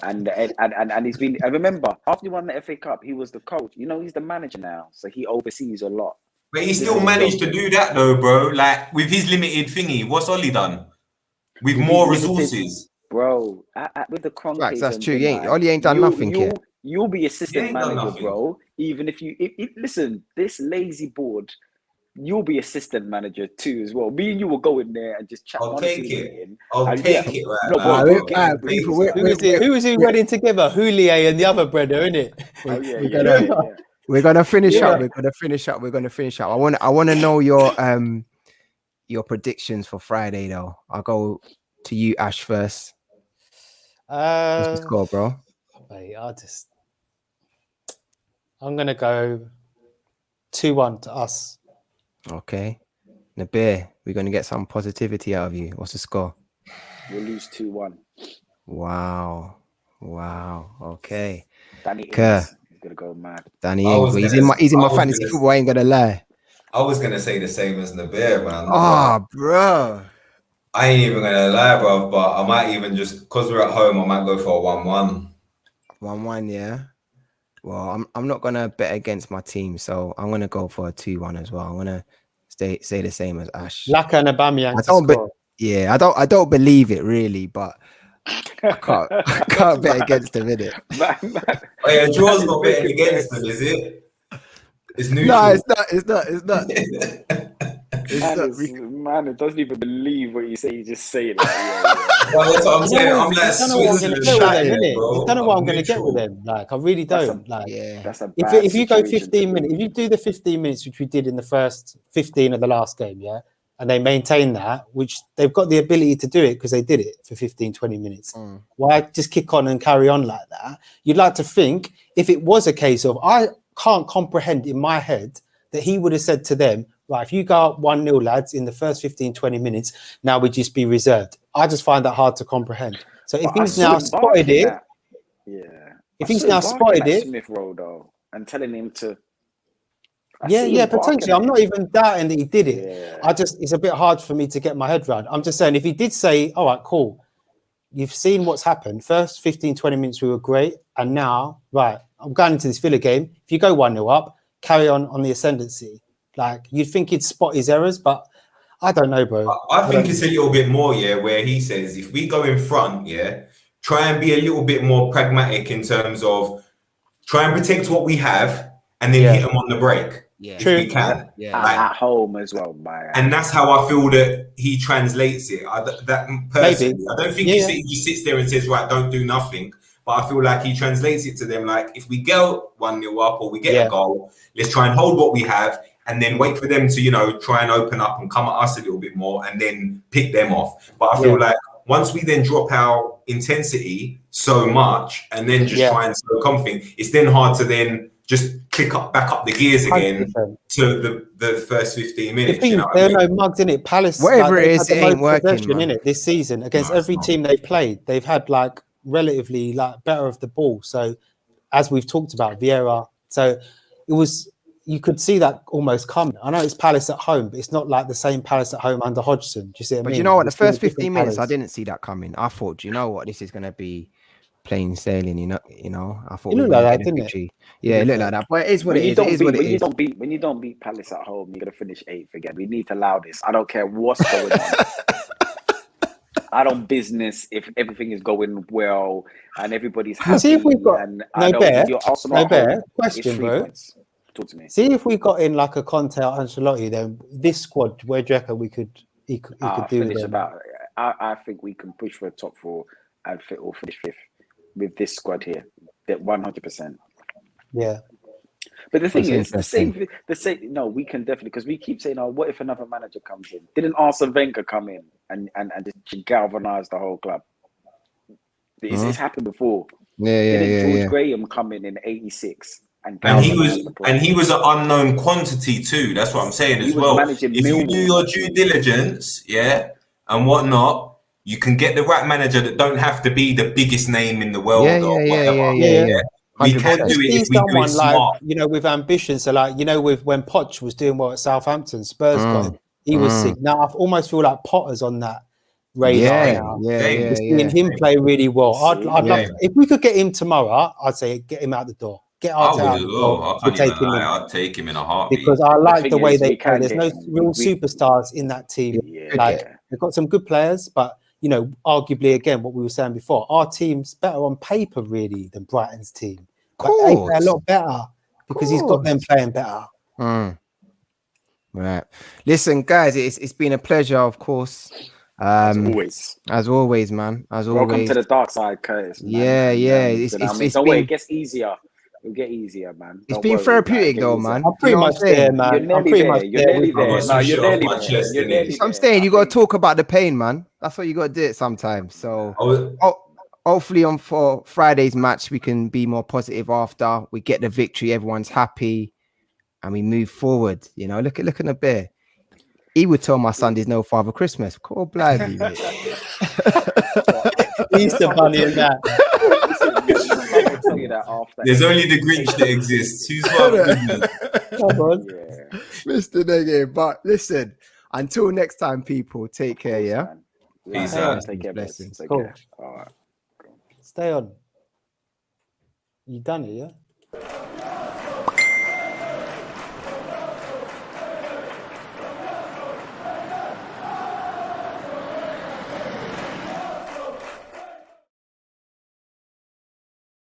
Speaker 2: and he's been. I remember after he won the FA Cup, he was the coach. You know, he's the manager now, so he oversees a lot.
Speaker 4: But he still managed to do that though, bro. Like with his limited thingy, what's Ollie done? With more resources.
Speaker 2: Bro, with the Kroenkes
Speaker 1: Facts, that's
Speaker 2: and
Speaker 1: true.
Speaker 2: Vinay,
Speaker 1: Ollie ain't done nothing yet.
Speaker 2: You'll be assistant
Speaker 4: He ain't done
Speaker 2: manager,
Speaker 4: nothing.
Speaker 2: bro. Even if you listen, this lazy board, you'll be assistant manager too as well. Me and you will go in there and just chat.
Speaker 4: I'll
Speaker 2: honestly
Speaker 4: take it.
Speaker 2: meeting.
Speaker 4: I'll
Speaker 2: And
Speaker 4: take
Speaker 2: yeah,
Speaker 4: it right
Speaker 2: no,
Speaker 4: now.
Speaker 2: bro,
Speaker 4: I'll get him
Speaker 1: people,
Speaker 4: paid.
Speaker 3: Who is he wedding together? Hulier and the other brother, innit?
Speaker 2: Oh, yeah,
Speaker 1: We're
Speaker 2: yeah,
Speaker 1: gonna-
Speaker 2: yeah, yeah.
Speaker 1: We're gonna finish
Speaker 3: Yeah.
Speaker 1: up. We're gonna finish up. I wanna know your predictions for Friday though. I'll go to you, Ash, first. What's the score, bro?
Speaker 3: Mate, I'm gonna go 2-1 to us.
Speaker 1: Okay. Nabil, we're gonna get some positivity out of you. What's the score?
Speaker 2: We'll lose 2-1.
Speaker 1: Wow. Okay.
Speaker 2: Danny
Speaker 1: Kerr.
Speaker 2: Ings is gonna go mad.
Speaker 1: Danny
Speaker 4: I
Speaker 1: Ings,
Speaker 4: was
Speaker 1: he's
Speaker 4: gonna-
Speaker 1: in my
Speaker 4: I was
Speaker 1: fantasy
Speaker 4: gonna-
Speaker 1: football. I ain't gonna lie.
Speaker 4: I was gonna say the same as Nabil, man.
Speaker 1: Oh, bro.
Speaker 4: I ain't even gonna lie, bro. But I might even just because we're at home, I might go for a 1-1.
Speaker 1: 1-1, yeah. Well, I'm not gonna bet against my team, so I'm gonna go for a 2-1 as well. I'm gonna say the same as Ash.
Speaker 3: Laka and Aubameyang
Speaker 1: I
Speaker 3: to
Speaker 1: don't
Speaker 3: score.
Speaker 1: I don't believe it really, but I can't bet against him, innit?
Speaker 2: Man.
Speaker 4: Oh yeah, draw's not betting against them, is it? It's neutral.
Speaker 1: No, it's not.
Speaker 2: Man, it doesn't even believe what you say. You just say it. Like, yeah.
Speaker 4: Well, that's what I'm saying. I'm
Speaker 3: I
Speaker 4: like
Speaker 3: don't know what I'm going to get with them,
Speaker 4: Switzerland,
Speaker 3: innit?
Speaker 4: bro.
Speaker 3: I don't know what I'm
Speaker 4: I'm
Speaker 3: going to get with
Speaker 4: neutral.
Speaker 3: them. Like, I really don't. Like,
Speaker 1: Yeah.
Speaker 2: That's a bad
Speaker 3: if you go
Speaker 2: situation
Speaker 3: 15
Speaker 2: to
Speaker 3: minutes,
Speaker 2: be
Speaker 3: if you do the 15 minutes, which we did in the first 15 of the last game, yeah, and they maintain that, which they've got the ability to do it because they did it for 15, 20 minutes. Why just kick on and carry on like that? You'd like to think if it was a case of, I can't comprehend in my head that he would have said to them, right, if you go up 1-0, lads, in the first 15, 20 minutes, now we just be reserved. I just find that hard to comprehend. So if he's now spotted it, if he's now spotted it,
Speaker 2: Smith Rowe though, and telling him to,
Speaker 3: potentially. I'm not even doubting that he did it. It's a bit hard for me to get my head around. I'm just saying, if he did say, all right, cool, you've seen what's happened. First 15, 20 minutes, we were great. And now, right, I'm going into this Villa game. If you go 1-0 up, carry on the ascendancy. Like, you'd think he'd spot his errors, but I don't know, bro.
Speaker 4: I think it's a little bit more, where he says, if we go in front, try and be a little bit more pragmatic in terms of try and protect what we have and then hit them on the break. If we can.
Speaker 2: At home as well.
Speaker 4: And that's how I feel that he translates it. Personally, I don't think he just sits there and says, right, don't do nothing. But I feel like he translates it to them like, if we go 1-0 up or we get a goal, let's try and hold what we have and then wait for them to, try and open up and come at us a little bit more and then pick them off. But I feel like once we then drop our intensity so much and then just try and slow something, it's then hard to then just back up the gears again 100%. To the first 15 minutes.
Speaker 3: There are no mugs in it. Palace,
Speaker 1: whatever it is, it ain't working
Speaker 3: in it this season against every team they played. They've had like relatively like better of the ball. So as we've talked about Vieira, so it was, you could see that almost coming. I know it's Palace at home, but it's not like the same Palace at home under Hodgson. Do you see what I mean?
Speaker 1: But you know what? The first 15 minutes, I didn't see that coming. I thought, you know what, this is going to be plain sailing. You know. I thought
Speaker 3: it looked like that, didn't it?
Speaker 1: Yeah, it looked like that. But it is what it is. It is what it is.
Speaker 2: When you don't beat Palace at home, you're going to finish 8th again. We need to allow this. I don't care what's going on. I don't business if everything is going well and everybody's happy.
Speaker 3: See if we've got question, bro.
Speaker 2: Points. Talk to me.
Speaker 3: See if we got in like a Conte or Ancelotti, then this squad, where do you reckon he could do
Speaker 2: finish
Speaker 3: them?
Speaker 2: I think we can push for a top 4 and or finish 5th with this squad here. That 100%.
Speaker 3: Yeah.
Speaker 2: But the thing is, the same. No, we can definitely, because we keep saying, "Oh, what if another manager comes in?" Didn't Arsene Wenger come in and just galvanize the whole club? It's happened before. Didn't George Graham come in '86 and
Speaker 4: he was an unknown quantity too. That's what I'm saying as well. If you do your due diligence, and whatnot, you can get the right manager that don't have to be the biggest name in the world or whatever. We can do it if we do it smart.
Speaker 3: Like, with ambition. So like, when Poch was doing well at Southampton, Spurs got him. He was sick. Now I almost feel like Potter's on that radar now. Seeing him play really well. I'd love if we could get him tomorrow, I'd say get him out the door. Get Arteta
Speaker 4: I'd take him in a heartbeat.
Speaker 3: Because I like the way they play. There's no real superstars in that team. They've got some good players, but arguably, again, what we were saying before, our team's better on paper, really, than Brighton's team. But they play a lot better because he's got them playing better.
Speaker 1: Right. Listen, guys, it's been a pleasure, of course. As always, man.
Speaker 2: Welcome to the dark side, Curtis.
Speaker 1: Man.
Speaker 2: Don't worry, it gets easier. It'll get easier, man.
Speaker 1: It's been therapeutic, though, man.
Speaker 3: I'm pretty much there, man.
Speaker 2: I'm nearly there.
Speaker 1: I'm saying you got to talk about the pain, man. That's what you got to do it sometimes. So hopefully for Friday's match, we can be more positive after we get the victory. Everyone's happy and we move forward. Look at the bear. He would tell my son there's no Father Christmas. Call blindly.
Speaker 3: Easter bunny and that.
Speaker 4: There's only the Grinch that exists. Who's Father?
Speaker 3: Come on.
Speaker 1: Mr. Nege. But listen, until next time, people, take care, yeah?
Speaker 4: Peace out.
Speaker 2: Take care,
Speaker 3: blessings.
Speaker 2: Cool.
Speaker 3: All right. Stay on. You done it, yeah?